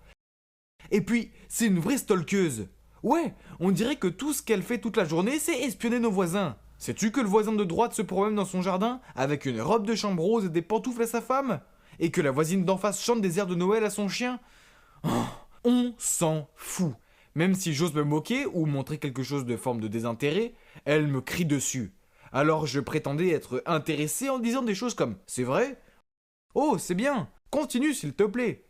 Speaker 2: Et puis, c'est une vraie stalkeuse. Ouais, on dirait que tout ce qu'elle fait toute la journée, c'est espionner nos voisins. Sais-tu que le voisin de droite se promène dans son jardin avec une robe de chambre rose et des pantoufles à sa femme? Et que la voisine d'en face chante des airs de Noël à son chien? Oh, on s'en fout. Même si j'ose me moquer ou montrer quelque chose de forme de désintérêt, elle me crie dessus. Alors je prétendais être intéressé en disant des choses comme « C'est vrai ? Oh, c'est bien. Continue s'il te plaît. »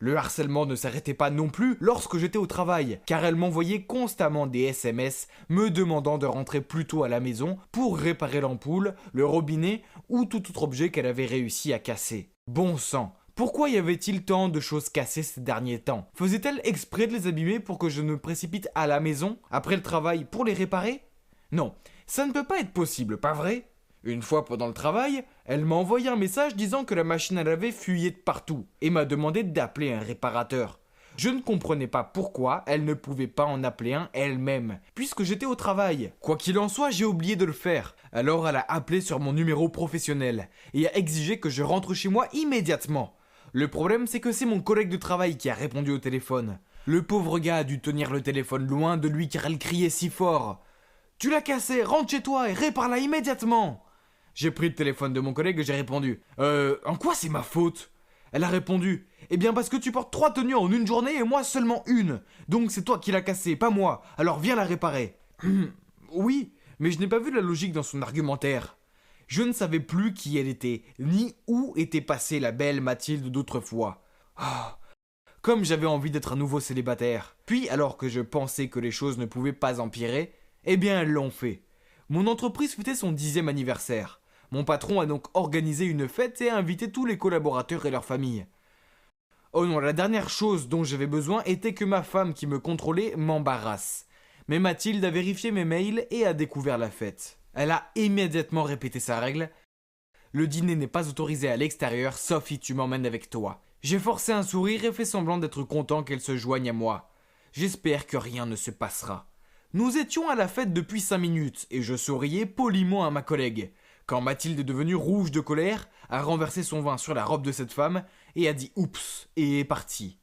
Speaker 2: Le harcèlement ne s'arrêtait pas non plus lorsque j'étais au travail, car elle m'envoyait constamment des SMS me demandant de rentrer plus tôt à la maison pour réparer l'ampoule, le robinet ou tout autre objet qu'elle avait réussi à casser. Bon sang, pourquoi y avait-il tant de choses cassées ces derniers temps? Faisait-elle exprès de les abîmer pour que je me précipite à la maison, après le travail, pour les réparer? Non, ça ne peut pas être possible, pas vrai? Une fois pendant le travail, elle m'a envoyé un message disant que la machine à laver fuyait de partout et m'a demandé d'appeler un réparateur. Je ne comprenais pas pourquoi elle ne pouvait pas en appeler un elle-même, puisque j'étais au travail. Quoi qu'il en soit, j'ai oublié de le faire. Alors elle a appelé sur mon numéro professionnel et a exigé que je rentre chez moi immédiatement. Le problème, c'est que c'est mon collègue de travail qui a répondu au téléphone. Le pauvre gars a dû tenir le téléphone loin de lui car elle criait si fort. « Tu l'as cassé, rentre chez toi et répare-la immédiatement !» J'ai pris le téléphone de mon collègue et j'ai répondu « En quoi c'est ma faute ?» Elle a répondu « Eh bien parce que tu portes 3 tenues en une journée et moi seulement une. Donc c'est toi qui l'as cassée, pas moi. Alors viens la réparer. » Oui, mais je n'ai pas vu la logique dans son argumentaire. Je ne savais plus qui elle était, ni où était passée la belle Mathilde d'autrefois. Oh, comme j'avais envie d'être un nouveau célibataire. Puis alors que je pensais que les choses ne pouvaient pas empirer, eh bien elles l'ont fait. Mon entreprise fêtait son 10e anniversaire. Mon patron a donc organisé une fête et a invité tous les collaborateurs et leurs familles. Oh non, la dernière chose dont j'avais besoin était que ma femme qui me contrôlait m'embarrasse. Mais Mathilde a vérifié mes mails et a découvert la fête. Elle a immédiatement répété sa règle. Le dîner n'est pas autorisé à l'extérieur, sauf si tu m'emmènes avec toi. J'ai forcé un sourire et fait semblant d'être content qu'elle se joigne à moi. J'espère que rien ne se passera. Nous étions à la fête depuis 5 minutes et je souriais poliment à ma collègue. Quand Mathilde est devenue rouge de colère, a renversé son vin sur la robe de cette femme et a dit « oups » et est partie.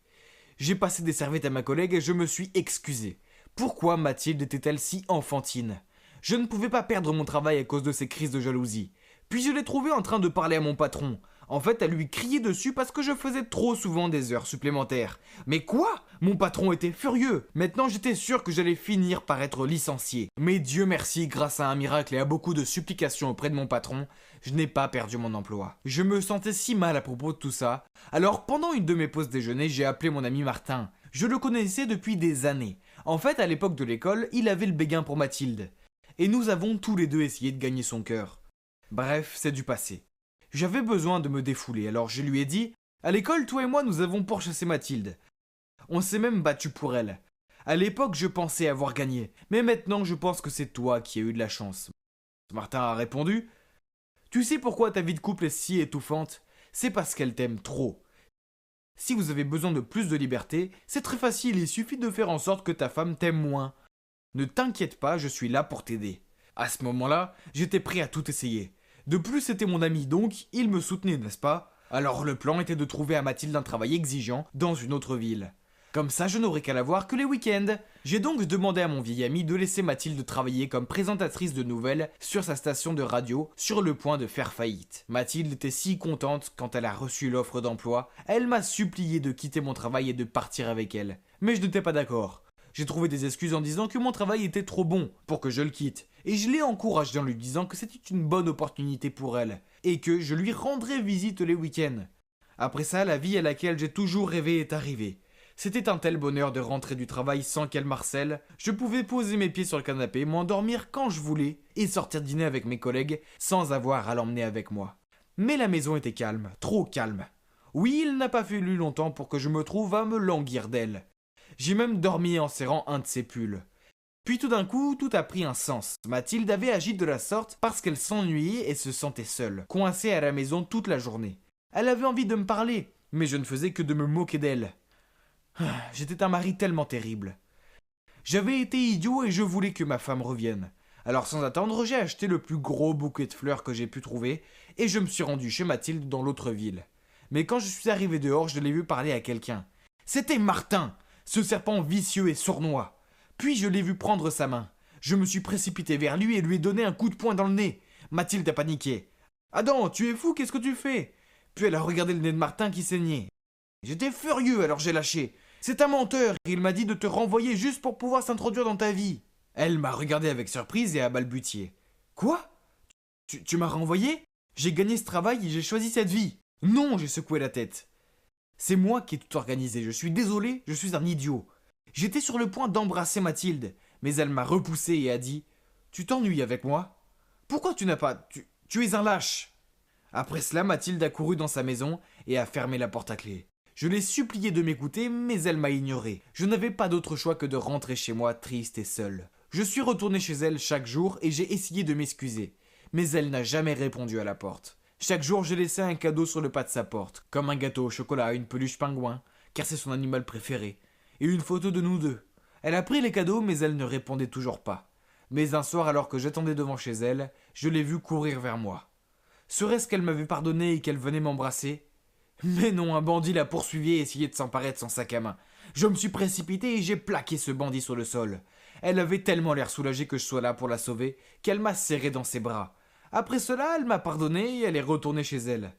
Speaker 2: J'ai passé des serviettes à ma collègue et je me suis excusé. Pourquoi Mathilde était-elle si enfantine? Je ne pouvais pas perdre mon travail à cause de ces crises de jalousie. Puis je l'ai trouvée en train de parler à mon patron, En fait, elle lui criait dessus parce que je faisais trop souvent des heures supplémentaires. Mais quoi? Mon patron était furieux. Maintenant, j'étais sûr que j'allais finir par être licencié. Mais Dieu merci, grâce à un miracle et à beaucoup de supplications auprès de mon patron, je n'ai pas perdu mon emploi. Je me sentais si mal à propos de tout ça. Alors, pendant une de mes pauses déjeuner, j'ai appelé mon ami Martin. Je le connaissais depuis des années. En fait, à l'époque de l'école, il avait le béguin pour Mathilde. Et nous avons tous les deux essayé de gagner son cœur. Bref, c'est du passé. J'avais besoin de me défouler, alors je lui ai dit « À l'école, toi et moi, nous avons pourchassé Mathilde. On s'est même battu pour elle. À l'époque, je pensais avoir gagné, mais maintenant, je pense que c'est toi qui as eu de la chance. » Martin a répondu « Tu sais pourquoi ta vie de couple est si étouffante? C'est parce qu'elle t'aime trop. Si vous avez besoin de plus de liberté, c'est très facile, il suffit de faire en sorte que ta femme t'aime moins. Ne t'inquiète pas, je suis là pour t'aider. » À ce moment-là, j'étais prêt à tout essayer. De plus, c'était mon ami, donc il me soutenait, n'est-ce pas? Alors le plan était de trouver à Mathilde un travail exigeant dans une autre ville. Comme ça, je n'aurais qu'à la voir que les week-ends. J'ai donc demandé à mon vieil ami de laisser Mathilde travailler comme présentatrice de nouvelles sur sa station de radio, sur le point de faire faillite. Mathilde était si contente quand elle a reçu l'offre d'emploi, elle m'a supplié de quitter mon travail et de partir avec elle. Mais je n'étais pas d'accord. J'ai trouvé des excuses en disant que mon travail était trop bon pour que je le quitte. Et je l'ai encouragée en lui disant que c'était une bonne opportunité pour elle. Et que je lui rendrais visite les week-ends. Après ça, la vie à laquelle j'ai toujours rêvé est arrivée. C'était un tel bonheur de rentrer du travail sans qu'elle m'harcèle. Je pouvais poser mes pieds sur le canapé, m'endormir quand je voulais et sortir dîner avec mes collègues sans avoir à l'emmener avec moi. Mais la maison était calme, trop calme. Oui, il n'a pas fallu longtemps pour que je me trouve à me languir d'elle. J'ai même dormi en serrant un de ses pulls. Puis tout d'un coup, tout a pris un sens. Mathilde avait agi de la sorte parce qu'elle s'ennuyait et se sentait seule, coincée à la maison toute la journée. Elle avait envie de me parler, mais je ne faisais que de me moquer d'elle. J'étais un mari tellement terrible. J'avais été idiot et je voulais que ma femme revienne. Alors sans attendre, j'ai acheté le plus gros bouquet de fleurs que j'ai pu trouver et je me suis rendu chez Mathilde dans l'autre ville. Mais quand je suis arrivé dehors, je l'ai vu parler à quelqu'un. C'était Martin, ce serpent vicieux et sournois. Puis je l'ai vu prendre sa main. Je me suis précipité vers lui et lui ai donné un coup de poing dans le nez. Mathilde a paniqué. « Adam, tu es fou, qu'est-ce que tu fais ?» Puis elle a regardé le nez de Martin qui saignait. J'étais furieux, alors j'ai lâché. « C'est un menteur, il m'a dit de te renvoyer juste pour pouvoir s'introduire dans ta vie. » Elle m'a regardé avec surprise et a balbutié. « Quoi ? Tu m'as renvoyé ? J'ai gagné ce travail et j'ai choisi cette vie. »« Non, j'ai secoué la tête. C'est moi qui ai tout organisé, je suis désolé, je suis un idiot. » J'étais sur le point d'embrasser Mathilde, mais elle m'a repoussé et a dit « Tu t'ennuies avec moi ? Pourquoi tu n'as pas... Tu es un lâche !» Après cela, Mathilde a couru dans sa maison et a fermé la porte à clé. Je l'ai supplié de m'écouter, mais elle m'a ignoré. Je n'avais pas d'autre choix que de rentrer chez moi triste et seule. Je suis retourné chez elle chaque jour et j'ai essayé de m'excuser. Mais elle n'a jamais répondu à la porte. Chaque jour, j'ai laissé un cadeau sur le pas de sa porte, comme un gâteau au chocolat, une peluche pingouin, car c'est son animal préféré, et une photo de nous deux. Elle a pris les cadeaux, mais elle ne répondait toujours pas. Mais un soir, alors que j'attendais devant chez elle, je l'ai vue courir vers moi. Serait-ce qu'elle m'avait pardonné et qu'elle venait m'embrasser ? Mais non, un bandit la poursuivie et essayait de s'emparer de son sac à main. Je me suis précipité et j'ai plaqué ce bandit sur le sol. Elle avait tellement l'air soulagée que je sois là pour la sauver, qu'elle m'a serré dans ses bras. Après cela, elle m'a pardonné et elle est retournée chez elle.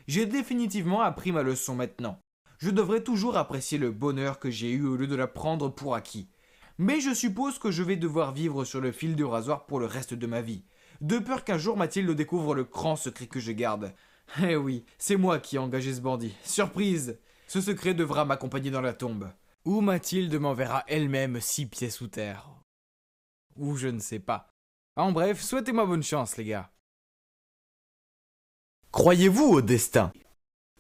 Speaker 2: J'ai définitivement appris ma leçon maintenant. Je devrais toujours apprécier le bonheur que j'ai eu au lieu de la prendre pour acquis. Mais je suppose que je vais devoir vivre sur le fil du rasoir pour le reste de ma vie, de peur qu'un jour Mathilde découvre le grand secret que je garde. Eh oui, c'est moi qui ai engagé ce bandit. Surprise! Ce secret devra m'accompagner dans la tombe. Ou Mathilde m'enverra elle-même 6 pieds sous terre. Ou je ne sais pas. En bref, souhaitez-moi bonne chance, les gars. Croyez-vous au destin ?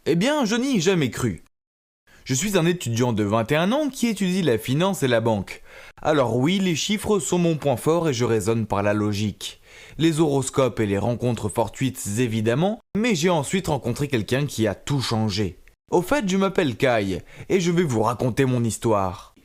Speaker 2: Eh bien, je n'y ai jamais cru. Je suis un étudiant de 21 ans qui étudie la finance et la banque. Alors oui, les chiffres sont mon point fort et je raisonne par la logique. Les horoscopes et les rencontres fortuites évidemment, mais j'ai ensuite rencontré quelqu'un qui a tout changé. Au fait, je m'appelle Kai et je vais vous raconter mon histoire.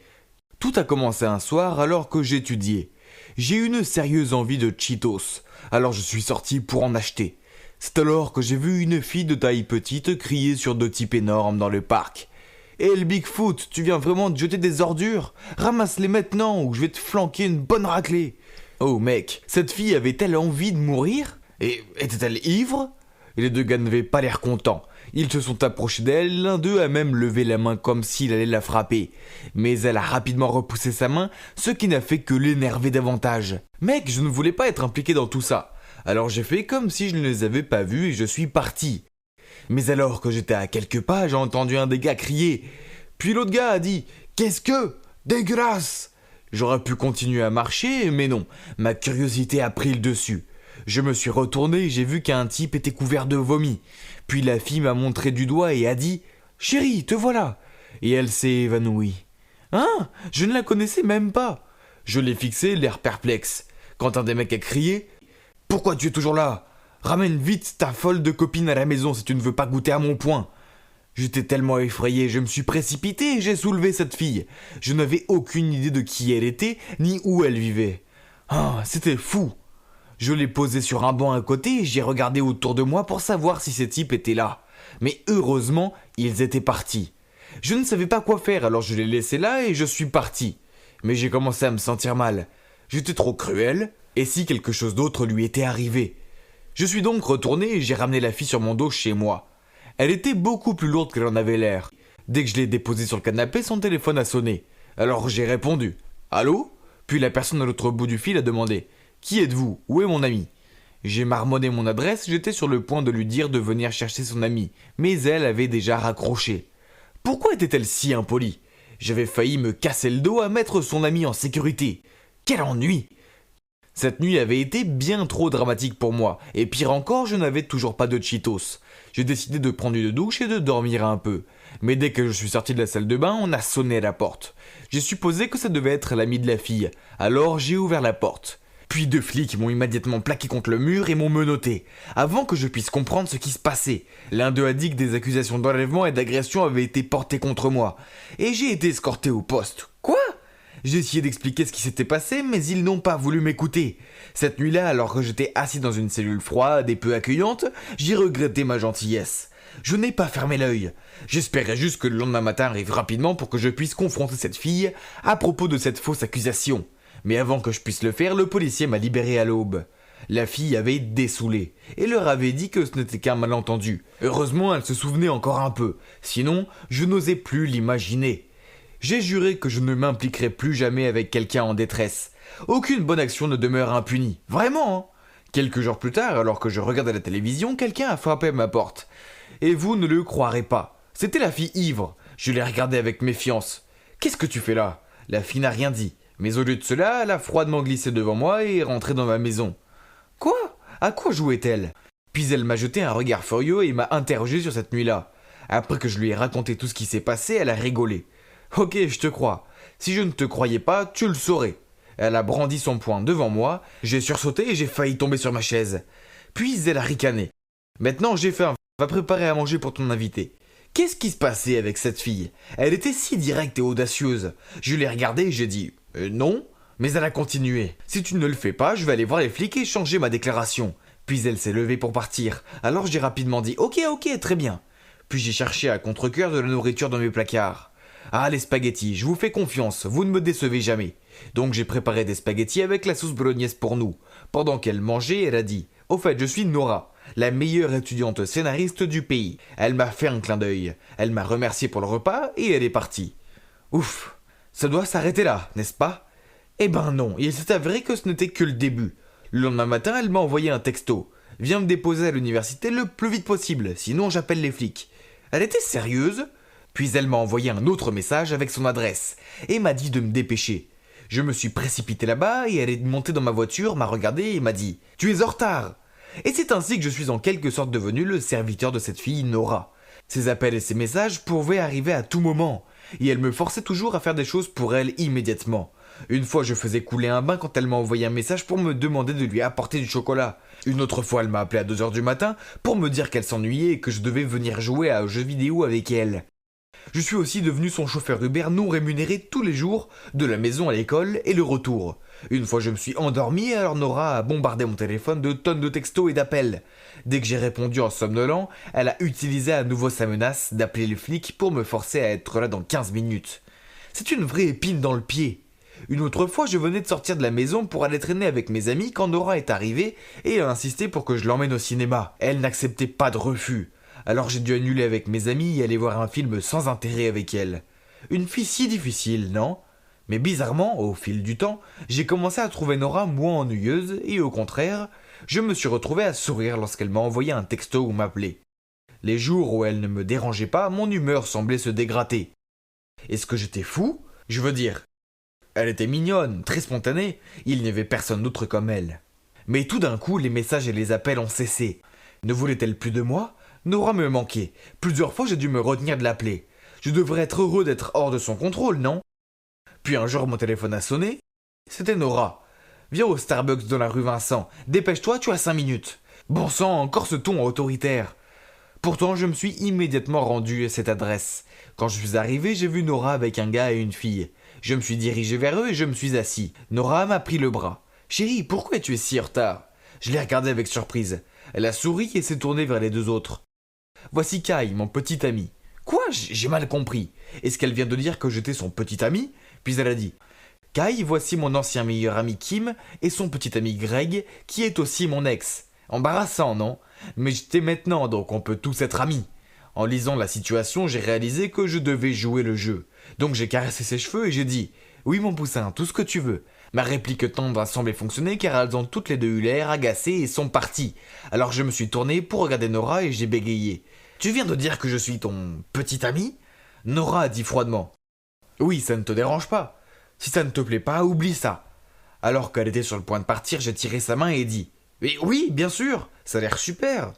Speaker 2: Tout a commencé un soir alors que j'étudiais. J'ai eu une sérieuse envie de Cheetos, alors je suis sorti pour en acheter. C'est alors que j'ai vu une fille de taille petite crier sur 2 types énormes dans le parc. « Hé le Bigfoot, tu viens vraiment de jeter des ordures ? Ramasse-les maintenant ou je vais te flanquer une bonne raclée !» Oh mec, cette fille avait-elle envie de mourir ? Et était-elle ivre ? et les deux gars n'avaient pas l'air contents. Ils se sont approchés d'elle, l'un d'eux a même levé la main comme s'il allait la frapper. Mais elle a rapidement repoussé sa main, ce qui n'a fait que l'énerver davantage. Mec, je ne voulais pas être impliqué dans tout ça. Alors j'ai fait comme si je ne les avais pas vus et je suis parti. Mais alors que j'étais à quelques pas, j'ai entendu un des gars crier. Puis l'autre gars a dit « Qu'est-ce que ? Dégueulasse !» J'aurais pu continuer à marcher, mais non, ma curiosité a pris le dessus. Je me suis retourné et j'ai vu qu'un type était couvert de vomi. Puis la fille m'a montré du doigt et a dit « Chérie, te voilà !» Et elle s'est évanouie. Hein ? Je ne la connaissais même pas. Je l'ai fixé, l'air perplexe. Quand un des mecs a crié « Pourquoi tu es toujours là ? Ramène vite ta folle de copine à la maison si tu ne veux pas goûter à mon poing !» J'étais tellement effrayé, je me suis précipité et j'ai soulevé cette fille. Je n'avais aucune idée de qui elle était, ni où elle vivait. Ah, c'était fou. Je l'ai posée sur un banc à côté et j'ai regardé autour de moi pour savoir si ces types étaient là. Mais heureusement, ils étaient partis. Je ne savais pas quoi faire, alors je l'ai laissé là et je suis parti. Mais j'ai commencé à me sentir mal. J'étais trop cruel, et si quelque chose d'autre lui était arrivé ? Je suis donc retourné et j'ai ramené la fille sur mon dos chez moi. Elle était beaucoup plus lourde qu'elle en avait l'air. Dès que je l'ai déposée sur le canapé, son téléphone a sonné. Alors j'ai répondu « Allô ?» Puis la personne à l'autre bout du fil a demandé « Qui êtes-vous ? Où est mon ami ?» J'ai marmonné mon adresse, j'étais sur le point de lui dire de venir chercher son ami, mais elle avait déjà raccroché. Pourquoi était-elle si impolie ? J'avais failli me casser le dos à mettre son ami en sécurité. Quel ennui ! Cette nuit avait été bien trop dramatique pour moi, et pire encore, je n'avais toujours pas de Cheetos. J'ai décidé de prendre une douche et de dormir un peu. Mais dès que je suis sorti de la salle de bain, on a sonné à la porte. J'ai supposé que ça devait être l'ami de la fille, alors j'ai ouvert la porte. Puis deux flics m'ont immédiatement plaqué contre le mur et m'ont menotté, avant que je puisse comprendre ce qui se passait. L'un d'eux a dit que des accusations d'enlèvement et d'agression avaient été portées contre moi, et j'ai été escorté au poste. Quoi ? J'ai essayé d'expliquer ce qui s'était passé, mais ils n'ont pas voulu m'écouter. Cette nuit-là, alors que j'étais assis dans une cellule froide et peu accueillante, j'ai regretté ma gentillesse. Je n'ai pas fermé l'œil. J'espérais juste que le lendemain matin arrive rapidement pour que je puisse confronter cette fille à propos de cette fausse accusation. Mais avant que je puisse le faire, le policier m'a libéré à l'aube. La fille avait dessoulé et leur avait dit que ce n'était qu'un malentendu. Heureusement, elle se souvenait encore un peu. Sinon, je n'osais plus l'imaginer. J'ai juré que je ne m'impliquerais plus jamais avec quelqu'un en détresse. Aucune bonne action ne demeure impunie. Vraiment, hein ? Quelques jours plus tard, alors que je regardais la télévision, quelqu'un a frappé à ma porte. Et vous ne le croirez pas. C'était la fille ivre. Je l'ai regardée avec méfiance. « Qu'est-ce que tu fais là ?» La fille n'a rien dit. Mais au lieu de cela, elle a froidement glissé devant moi et est rentrée dans ma maison. Quoi ? À quoi jouait-elle ? Puis elle m'a jeté un regard furieux et m'a interrogé sur cette nuit-là. Après que je lui ai raconté tout ce qui s'est passé, elle a rigolé. Ok, je te crois. Si je ne te croyais pas, tu le saurais. Elle a brandi son poing devant moi, j'ai sursauté et j'ai failli tomber sur ma chaise. Puis elle a ricané. Maintenant j'ai faim, va préparer à manger pour ton invité. Qu'est-ce qui se passait avec cette fille ? Elle était si directe et audacieuse. Je l'ai regardée et j'ai dit « non », mais elle a continué. « Si tu ne le fais pas, je vais aller voir les flics et changer ma déclaration. » Puis elle s'est levée pour partir. Alors j'ai rapidement dit « ok, très bien. » Puis j'ai cherché à contre-cœur de la nourriture dans mes placards. Ah, les spaghettis, je vous fais confiance, vous ne me décevez jamais. Donc j'ai préparé des spaghettis avec la sauce bolognaise pour nous. Pendant qu'elle mangeait, elle a dit « Au fait, je suis Nora, la meilleure étudiante scénariste du pays. » Elle m'a fait un clin d'œil. Elle m'a remercié pour le repas et elle est partie. Ouf, ça doit s'arrêter là, n'est-ce pas ? Eh ben non, il s'est avéré que ce n'était que le début. Le lendemain matin, elle m'a envoyé un texto. « Viens me déposer à l'université le plus vite possible, sinon j'appelle les flics. » Elle était sérieuse ? Puis elle m'a envoyé un autre message avec son adresse et m'a dit de me dépêcher. Je me suis précipité là-bas et elle est montée dans ma voiture, m'a regardé et m'a dit « Tu es en retard !» Et c'est ainsi que je suis en quelque sorte devenu le serviteur de cette fille Nora. Ses appels et ses messages pouvaient arriver à tout moment et elle me forçait toujours à faire des choses pour elle immédiatement. Une fois je faisais couler un bain quand elle m'a envoyé un message pour me demander de lui apporter du chocolat. Une autre fois elle m'a appelé à 2h du matin pour me dire qu'elle s'ennuyait et que je devais venir jouer à un jeu vidéo avec elle. Je suis aussi devenu son chauffeur Uber non rémunéré tous les jours, de la maison à l'école et le retour. Une fois je me suis endormi, alors Nora a bombardé mon téléphone de tonnes de textos et d'appels. Dès que j'ai répondu en somnolent, elle a utilisé à nouveau sa menace d'appeler les flics pour me forcer à être là dans 15 minutes. C'est une vraie épine dans le pied. Une autre fois, je venais de sortir de la maison pour aller traîner avec mes amis quand Nora est arrivée et a insisté pour que je l'emmène au cinéma. Elle n'acceptait pas de refus. Alors j'ai dû annuler avec mes amis et aller voir un film sans intérêt avec elle. Une fille si difficile, non ? Mais bizarrement, au fil du temps, j'ai commencé à trouver Nora moins ennuyeuse et au contraire, je me suis retrouvé à sourire lorsqu'elle m'a envoyé un texto ou m'appelait. Les jours où elle ne me dérangeait pas, mon humeur semblait se dégrader. Est-ce que j'étais fou ? Je veux dire, elle était mignonne, très spontanée, il n'y avait personne d'autre comme elle. Mais tout d'un coup, les messages et les appels ont cessé. Ne voulait-elle plus de moi ? Nora me manquait. Plusieurs fois, j'ai dû me retenir de l'appeler. Je devrais être heureux d'être hors de son contrôle, non ? Puis un jour, mon téléphone a sonné. C'était Nora. Viens au Starbucks dans la rue Vincent. Dépêche-toi, tu as 5 minutes. Bon sang, encore ce ton autoritaire. Pourtant, je me suis immédiatement rendu à cette adresse. Quand je suis arrivé, j'ai vu Nora avec un gars et une fille. Je me suis dirigé vers eux et je me suis assis. Nora m'a pris le bras. « Chérie, pourquoi es-tu si en retard ?» Je l'ai regardée avec surprise. Elle a souri et s'est tournée vers les deux autres. « Voici Kai, mon petit ami. »« Quoi ? J'ai mal compris. Est-ce qu'elle vient de dire que j'étais son petit ami ?» Puis elle a dit « Kai, voici mon ancien meilleur ami Kim et son petit ami Greg, qui est aussi mon ex. Embarrassant, non ? Mais j'étais maintenant, donc on peut tous être amis. » En lisant la situation, j'ai réalisé que je devais jouer le jeu. Donc j'ai caressé ses cheveux et j'ai dit « Oui mon poussin, tout ce que tu veux. » Ma réplique tendre a semblé fonctionner car elles ont toutes les deux eu l'air agacées et sont parties. Alors je me suis tourné pour regarder Nora et j'ai bégayé. « Tu viens de dire que je suis ton petit ami ?» Nora a dit froidement « Oui, ça ne te dérange pas. Si ça ne te plaît pas, oublie ça. » Alors qu'elle était sur le point de partir, j'ai tiré sa main et dit « Mais oui, bien sûr, ça a l'air super. »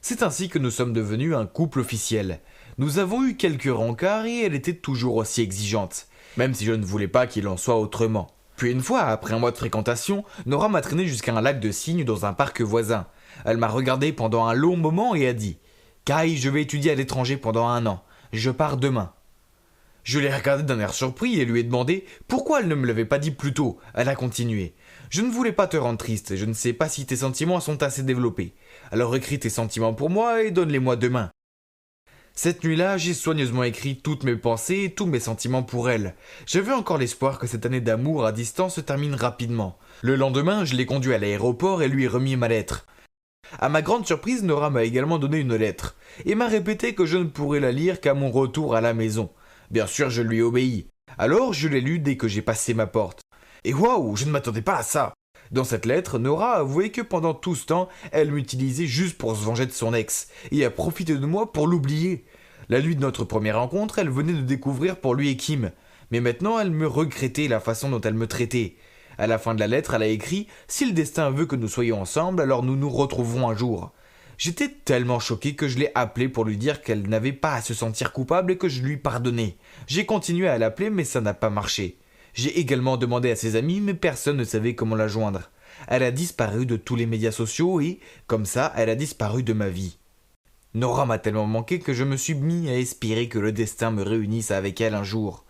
Speaker 2: C'est ainsi que nous sommes devenus un couple officiel. Nous avons eu quelques rencarts et elle était toujours aussi exigeante, même si je ne voulais pas qu'il en soit autrement. Puis une fois, après un mois de fréquentation, Nora m'a traîné jusqu'à un lac de cygnes dans un parc voisin. Elle m'a regardé pendant un long moment et a dit « Kai, je vais étudier à l'étranger pendant 1 an. Je pars demain. » Je l'ai regardée d'un air surpris et lui ai demandé pourquoi elle ne me l'avait pas dit plus tôt. Elle a continué. Je ne voulais pas te rendre triste et je ne sais pas si tes sentiments sont assez développés. Alors écris tes sentiments pour moi et donne-les-moi demain. Cette nuit-là, j'ai soigneusement écrit toutes mes pensées et tous mes sentiments pour elle. J'avais encore l'espoir que cette année d'amour à distance se termine rapidement. Le lendemain, je l'ai conduit à l'aéroport et lui ai remis ma lettre. À ma grande surprise, Nora m'a également donné une lettre et m'a répété que je ne pourrais la lire qu'à mon retour à la maison. Bien sûr, je lui ai obéi. Alors, je l'ai lue dès que j'ai passé ma porte. Et waouh, je ne m'attendais pas à ça. Dans cette lettre, Nora a avoué que pendant tout ce temps, elle m'utilisait juste pour se venger de son ex, et a profité de moi pour l'oublier. La nuit de notre première rencontre, elle venait de découvrir pour lui et Kim, mais maintenant elle me regrettait la façon dont elle me traitait. À la fin de la lettre, elle a écrit « Si le destin veut que nous soyons ensemble, alors nous nous retrouverons un jour ». J'étais tellement choqué que je l'ai appelée pour lui dire qu'elle n'avait pas à se sentir coupable et que je lui pardonnais. J'ai continué à l'appeler, mais ça n'a pas marché. J'ai également demandé à ses amis, mais personne ne savait comment la joindre. Elle a disparu de tous les médias sociaux et, comme ça, elle a disparu de ma vie. Nora m'a tellement manqué que je me suis mis à espérer que le destin me réunisse avec elle un jour.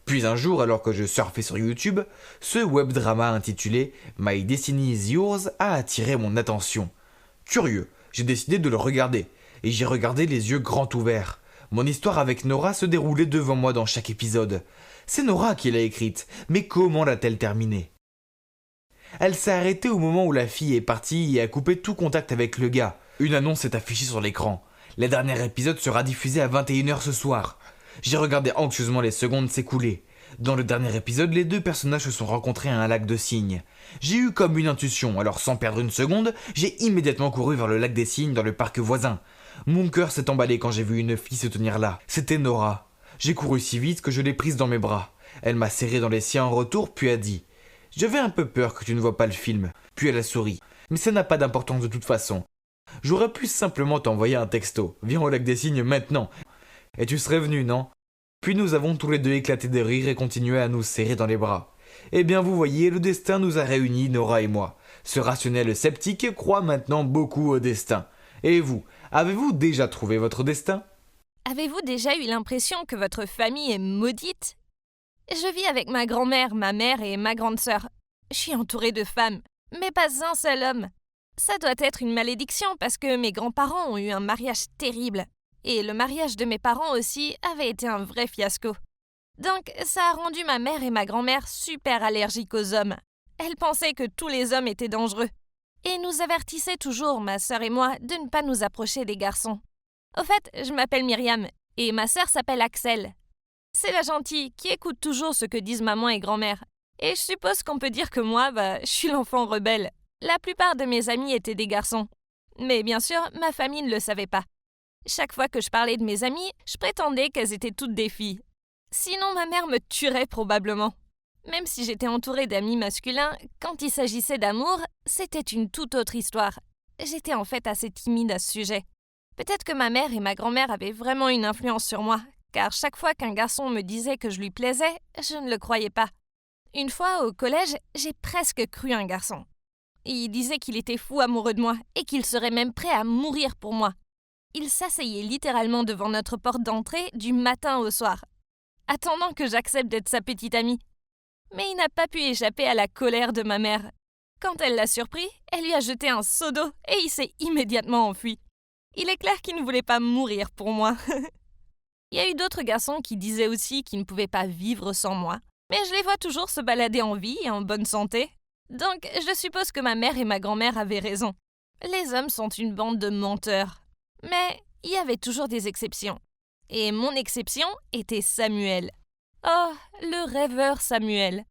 Speaker 2: Puis un jour, alors que je surfais sur YouTube, ce web drama intitulé « My Destiny is Yours » a attiré mon attention. Curieux, j'ai décidé de le regarder, et j'ai regardé les yeux grands ouverts. Mon histoire avec Nora se déroulait devant moi dans chaque épisode. C'est Nora qui l'a écrite, mais comment l'a-t-elle terminée ? Elle s'est arrêtée au moment où la fille est partie et a coupé tout contact avec le gars. Une annonce est affichée sur l'écran. Le dernier épisode sera diffusé à 21h ce soir. J'ai regardé anxieusement les secondes s'écouler. Dans le dernier épisode, les deux personnages se sont rencontrés à un lac de cygnes. J'ai eu comme une intuition, alors sans perdre une seconde, j'ai immédiatement couru vers le lac des cygnes dans le parc voisin. Mon cœur s'est emballé quand j'ai vu une fille se tenir là. C'était Nora. J'ai couru si vite que je l'ai prise dans mes bras. Elle m'a serré dans les siens en retour, puis a dit « J'avais un peu peur que tu ne vois pas le film. » Puis elle a souri. « Mais ça n'a pas d'importance de toute façon. J'aurais pu simplement t'envoyer un texto. Viens au lac des cygnes maintenant. Et tu serais venu, non ?» Puis nous avons tous les deux éclaté de rire et continué à nous serrer dans les bras. Eh bien vous voyez, le destin nous a réunis, Nora et moi. Ce rationnel sceptique croit maintenant beaucoup au destin. Et vous, avez-vous déjà trouvé votre destin ?
Speaker 1: Avez-vous déjà eu l'impression que votre famille est maudite ? Je vis avec ma grand-mère, ma mère et ma grande sœur. Je suis entourée de femmes, mais pas un seul homme. Ça doit être une malédiction parce que mes grands-parents ont eu un mariage terrible. Et le mariage de mes parents aussi avait été un vrai fiasco. Donc, ça a rendu ma mère et ma grand-mère super allergiques aux hommes. Elles pensaient que tous les hommes étaient dangereux. Et nous avertissaient toujours, ma sœur et moi, de ne pas nous approcher des garçons. Au fait, je m'appelle Myriam, et ma sœur s'appelle Axel. C'est la gentille qui écoute toujours ce que disent maman et grand-mère. Et je suppose qu'on peut dire que moi, je suis l'enfant rebelle. La plupart de mes amis étaient des garçons. Mais bien sûr, ma famille ne le savait pas. Chaque fois que je parlais de mes amies, je prétendais qu'elles étaient toutes des filles. Sinon, ma mère me tuerait probablement. Même si j'étais entourée d'amis masculins, quand il s'agissait d'amour, c'était une toute autre histoire. J'étais en fait assez timide à ce sujet. Peut-être que ma mère et ma grand-mère avaient vraiment une influence sur moi, car chaque fois qu'un garçon me disait que je lui plaisais, je ne le croyais pas. Une fois, au collège, j'ai presque cru un garçon. Il disait qu'il était fou amoureux de moi et qu'il serait même prêt à mourir pour moi. Il s'asseyait littéralement devant notre porte d'entrée du matin au soir, attendant que j'accepte d'être sa petite amie. Mais il n'a pas pu échapper à la colère de ma mère. Quand elle l'a surpris, elle lui a jeté un seau d'eau et il s'est immédiatement enfui. Il est clair qu'il ne voulait pas mourir pour moi. Il y a eu d'autres garçons qui disaient aussi qu'ils ne pouvaient pas vivre sans moi, mais je les vois toujours se balader en vie et en bonne santé. Donc, je suppose que ma mère et ma grand-mère avaient raison. Les hommes sont une bande de menteurs. Mais il y avait toujours des exceptions. Et mon exception était Samuel. Oh, le rêveur Samuel.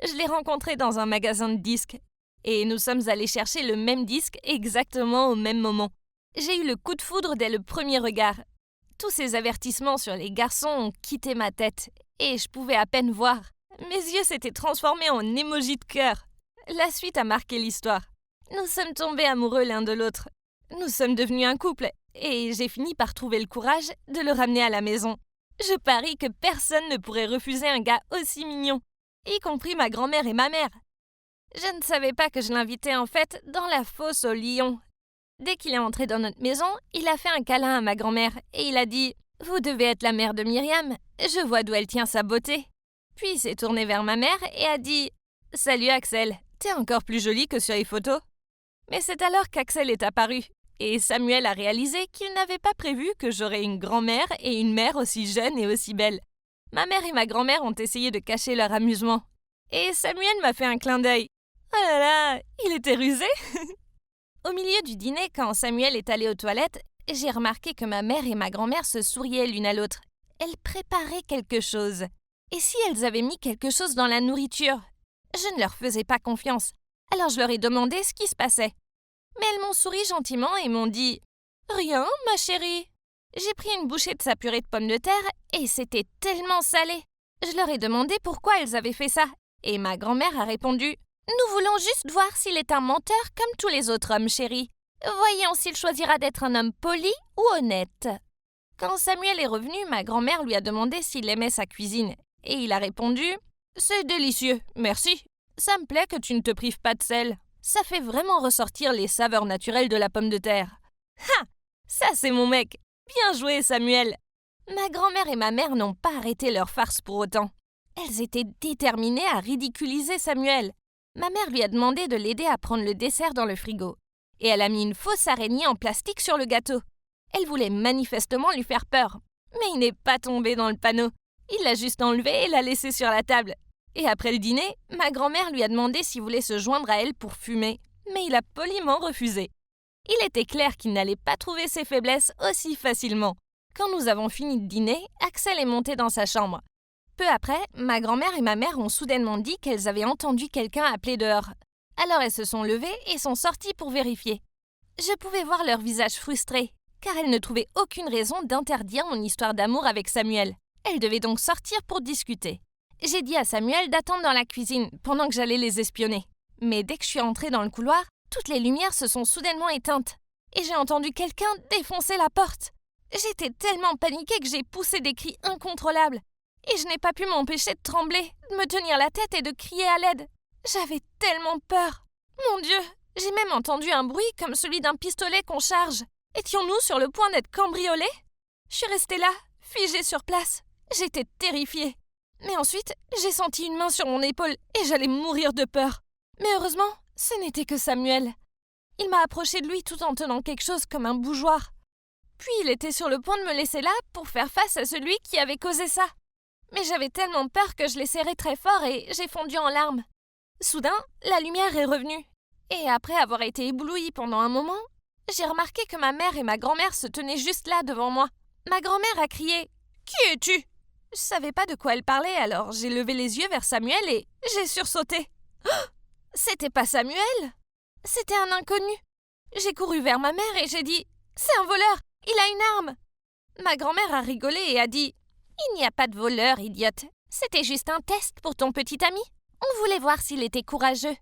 Speaker 1: Je l'ai rencontré dans un magasin de disques. Et nous sommes allés chercher le même disque exactement au même moment. J'ai eu le coup de foudre dès le premier regard. Tous ces avertissements sur les garçons ont quitté ma tête. Et je pouvais à peine voir. Mes yeux s'étaient transformés en émojis de cœur. La suite a marqué l'histoire. Nous sommes tombés amoureux l'un de l'autre. Nous sommes devenus un couple. Et j'ai fini par trouver le courage de le ramener à la maison. Je parie que personne ne pourrait refuser un gars aussi mignon, y compris ma grand-mère et ma mère. Je ne savais pas que je l'invitais en fait dans la fosse au lion. Dès qu'il est entré dans notre maison, il a fait un câlin à ma grand-mère et il a dit « Vous devez être la mère de Myriam, je vois d'où elle tient sa beauté. » Puis il s'est tourné vers ma mère et a dit « Salut Axel, t'es encore plus jolie que sur les photos. » Mais c'est alors qu'Axel est apparu. Et Samuel a réalisé qu'il n'avait pas prévu que j'aurais une grand-mère et une mère aussi jeunes et aussi belles. Ma mère et ma grand-mère ont essayé de cacher leur amusement. Et Samuel m'a fait un clin d'œil. Oh là là, il était rusé. Au milieu du dîner, quand Samuel est allé aux toilettes, j'ai remarqué que ma mère et ma grand-mère se souriaient l'une à l'autre. Elles préparaient quelque chose. Et si elles avaient mis quelque chose dans la nourriture? Je ne leur faisais pas confiance. Alors je leur ai demandé ce qui se passait. Mais elles m'ont souri gentiment et m'ont dit « Rien, ma chérie ». J'ai pris une bouchée de sa purée de pommes de terre et c'était tellement salé. Je leur ai demandé pourquoi elles avaient fait ça. Et ma grand-mère a répondu « Nous voulons juste voir s'il est un menteur comme tous les autres hommes, chérie. Voyons s'il choisira d'être un homme poli ou honnête. » Quand Samuel est revenu, ma grand-mère lui a demandé s'il aimait sa cuisine. Et il a répondu « C'est délicieux, merci. Ça me plaît que tu ne te prives pas de sel. Ça fait vraiment ressortir les saveurs naturelles de la pomme de terre. » Ha! Ça c'est mon mec. Bien joué, Samuel. Ma grand-mère et ma mère n'ont pas arrêté leur farce pour autant. Elles étaient déterminées à ridiculiser Samuel. Ma mère lui a demandé de l'aider à prendre le dessert dans le frigo. Et elle a mis une fausse araignée en plastique sur le gâteau. Elle voulait manifestement lui faire peur. Mais il n'est pas tombé dans le panneau. Il l'a juste enlevé et l'a laissé sur la table. Et après le dîner, ma grand-mère lui a demandé s'il voulait se joindre à elle pour fumer. Mais il a poliment refusé. Il était clair qu'il n'allait pas trouver ses faiblesses aussi facilement. Quand nous avons fini de dîner, Axel est monté dans sa chambre. Peu après, ma grand-mère et ma mère ont soudainement dit qu'elles avaient entendu quelqu'un appeler dehors. Alors elles se sont levées et sont sorties pour vérifier. Je pouvais voir leur visage frustré, car elles ne trouvaient aucune raison d'interdire mon histoire d'amour avec Samuel. Elles devaient donc sortir pour discuter. J'ai dit à Samuel d'attendre dans la cuisine pendant que j'allais les espionner. Mais dès que je suis entrée dans le couloir, toutes les lumières se sont soudainement éteintes. Et j'ai entendu quelqu'un défoncer la porte. J'étais tellement paniquée que j'ai poussé des cris incontrôlables. Et je n'ai pas pu m'empêcher de trembler, de me tenir la tête et de crier à l'aide. J'avais tellement peur. Mon Dieu, j'ai même entendu un bruit comme celui d'un pistolet qu'on charge. Étions-nous sur le point d'être cambriolés? Je suis restée là, figée sur place. J'étais terrifiée. Mais ensuite, j'ai senti une main sur mon épaule et j'allais mourir de peur. Mais heureusement, ce n'était que Samuel. Il m'a approché de lui tout en tenant quelque chose comme un bougeoir. Puis il était sur le point de me laisser là pour faire face à celui qui avait causé ça. mais j'avais tellement peur que je l'ai serré très fort et j'ai fondu en larmes. Soudain, la lumière est revenue. Et après avoir été éblouie pendant un moment, j'ai remarqué que ma mère et ma grand-mère se tenaient juste là devant moi. Ma grand-mère a crié « Qui es-tu » Je savais pas de quoi elle parlait, alors j'ai levé les yeux vers Samuel et j'ai sursauté. Oh, c'était pas Samuel, c'était un inconnu. J'ai couru vers ma mère et j'ai dit « C'est un voleur, il a une arme !» Ma grand-mère a rigolé et a dit « Il n'y a pas de voleur, idiote. C'était juste un test pour ton petit ami. On voulait voir s'il était courageux. »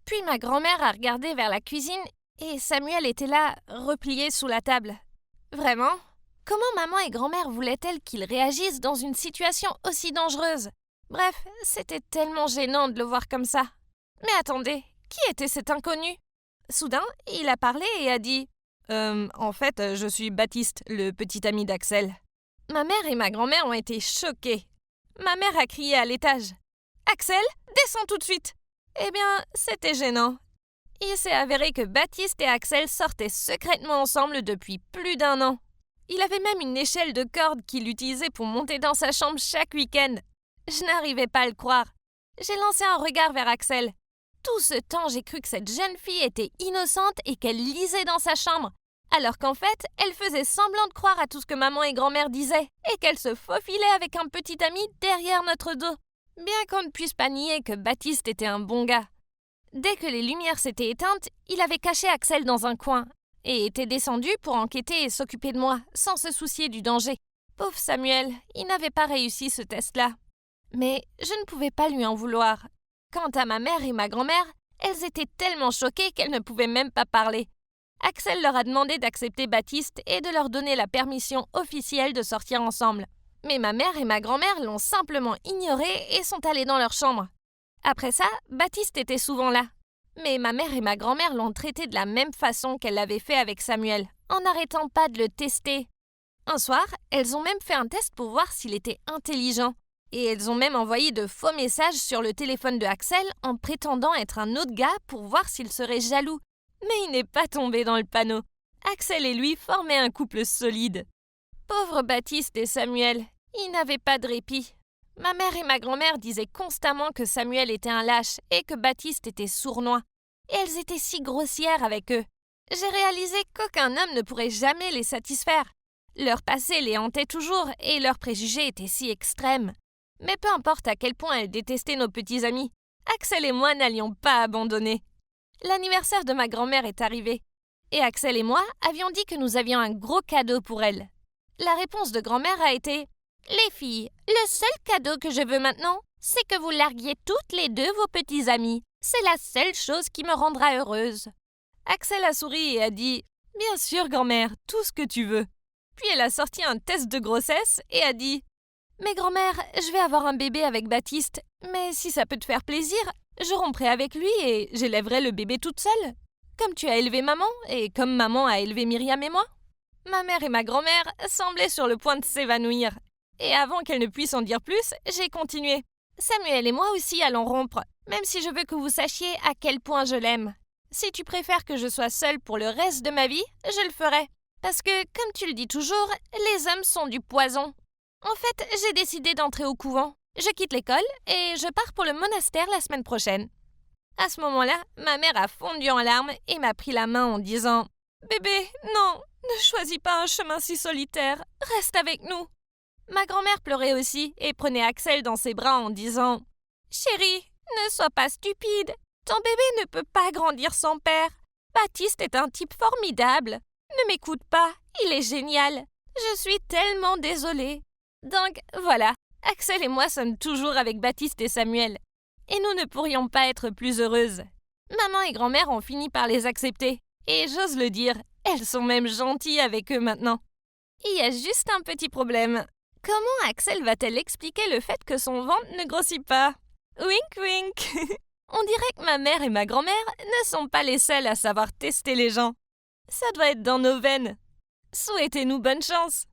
Speaker 1: Puis ma grand-mère a regardé vers la cuisine et Samuel était là, replié sous la table. Vraiment ? Comment maman et grand-mère voulaient-elles qu'il réagisse dans une situation aussi dangereuse ? Bref, c'était tellement gênant de le voir comme ça. Mais attendez, qui était cet inconnu ? Soudain, il a parlé et a dit « En fait, je suis Baptiste, le petit ami d'Axel. » Ma mère et ma grand-mère ont été choquées. Ma mère a crié à l'étage « Axel, descends tout de suite !» Eh bien, c'était gênant. Il s'est avéré que Baptiste et Axel sortaient secrètement ensemble depuis plus d'1 an. Il avait même une échelle de corde qu'il utilisait pour monter dans sa chambre chaque week-end. Je n'arrivais pas à le croire. J'ai lancé un regard vers Axel. Tout ce temps, j'ai cru que cette jeune fille était innocente et qu'elle lisait dans sa chambre, alors qu'en fait, elle faisait semblant de croire à tout ce que maman et grand-mère disaient et qu'elle se faufilait avec un petit ami derrière notre dos. Bien qu'on ne puisse pas nier que Baptiste était un bon gars. Dès que les lumières s'étaient éteintes, il avait caché Axel dans un coin et était descendu pour enquêter et s'occuper de moi, sans se soucier du danger. Pauvre Samuel, il n'avait pas réussi ce test-là. Mais je ne pouvais pas lui en vouloir. Quant à ma mère et ma grand-mère, elles étaient tellement choquées qu'elles ne pouvaient même pas parler. Axel leur a demandé d'accepter Baptiste et de leur donner la permission officielle de sortir ensemble. Mais ma mère et ma grand-mère l'ont simplement ignoré et sont allées dans leur chambre. Après ça, Baptiste était souvent là. Mais ma mère et ma grand-mère l'ont traité de la même façon qu'elle l'avait fait avec Samuel, en n'arrêtant pas de le tester. Un soir, elles ont même fait un test pour voir s'il était intelligent. Et elles ont même envoyé de faux messages sur le téléphone de Axel en prétendant être un autre gars pour voir s'il serait jaloux. Mais il n'est pas tombé dans le panneau. Axel et lui formaient un couple solide. Pauvre Baptiste et Samuel, ils n'avaient pas de répit. Ma mère et ma grand-mère disaient constamment que Samuel était un lâche et que Baptiste était sournois. Et elles étaient si grossières avec eux. J'ai réalisé qu'aucun homme ne pourrait jamais les satisfaire. Leur passé les hantait toujours et leurs préjugés étaient si extrêmes. Mais peu importe à quel point elles détestaient nos petits amis, Axel et moi n'allions pas abandonner. L'anniversaire de ma grand-mère est arrivé. Et Axel et moi avions dit que nous avions un gros cadeau pour elle. La réponse de grand-mère a été « Les filles, le seul cadeau que je veux maintenant, c'est que vous larguiez toutes les deux vos petits amis. C'est la seule chose qui me rendra heureuse. » Axel a souri et a dit « Bien sûr, grand-mère, tout ce que tu veux. » Puis elle a sorti un test de grossesse et a dit « Mais grand-mère, je vais avoir un bébé avec Baptiste, mais si ça peut te faire plaisir, je romprai avec lui et j'élèverai le bébé toute seule, comme tu as élevé maman et comme maman a élevé Myriam et moi. » Ma mère et ma grand-mère semblaient sur le point de s'évanouir. Et avant qu'elles ne puissent en dire plus, j'ai continué. « Samuel et moi aussi allons rompre, même si je veux que vous sachiez à quel point je l'aime. Si tu préfères que je sois seule pour le reste de ma vie, je le ferai. Parce que, comme tu le dis toujours, les hommes sont du poison. En fait, j'ai décidé d'entrer au couvent. Je quitte l'école et je pars pour le monastère la semaine prochaine. » À ce moment-là, ma mère a fondu en larmes et m'a pris la main en disant « Bébé, non, ne choisis pas un chemin si solitaire, reste avec nous. » Ma grand-mère pleurait aussi et prenait Axel dans ses bras en disant « Chérie, ne sois pas stupide, ton bébé ne peut pas grandir sans père. Baptiste est un type formidable. Ne m'écoute pas, il est génial. Je suis tellement désolée. » Donc voilà, Axel et moi sommes toujours avec Baptiste et Samuel. Et nous ne pourrions pas être plus heureuses. Maman et grand-mère ont fini par les accepter. Et j'ose le dire, elles sont même gentilles avec eux maintenant. Il y a juste un petit problème. Comment Axel va-t-elle expliquer le fait que son ventre ne grossit pas ? Wink wink. On dirait que ma mère et ma grand-mère ne sont pas les seules à savoir tester les gens. Ça doit être dans nos veines. Souhaitez-nous bonne chance.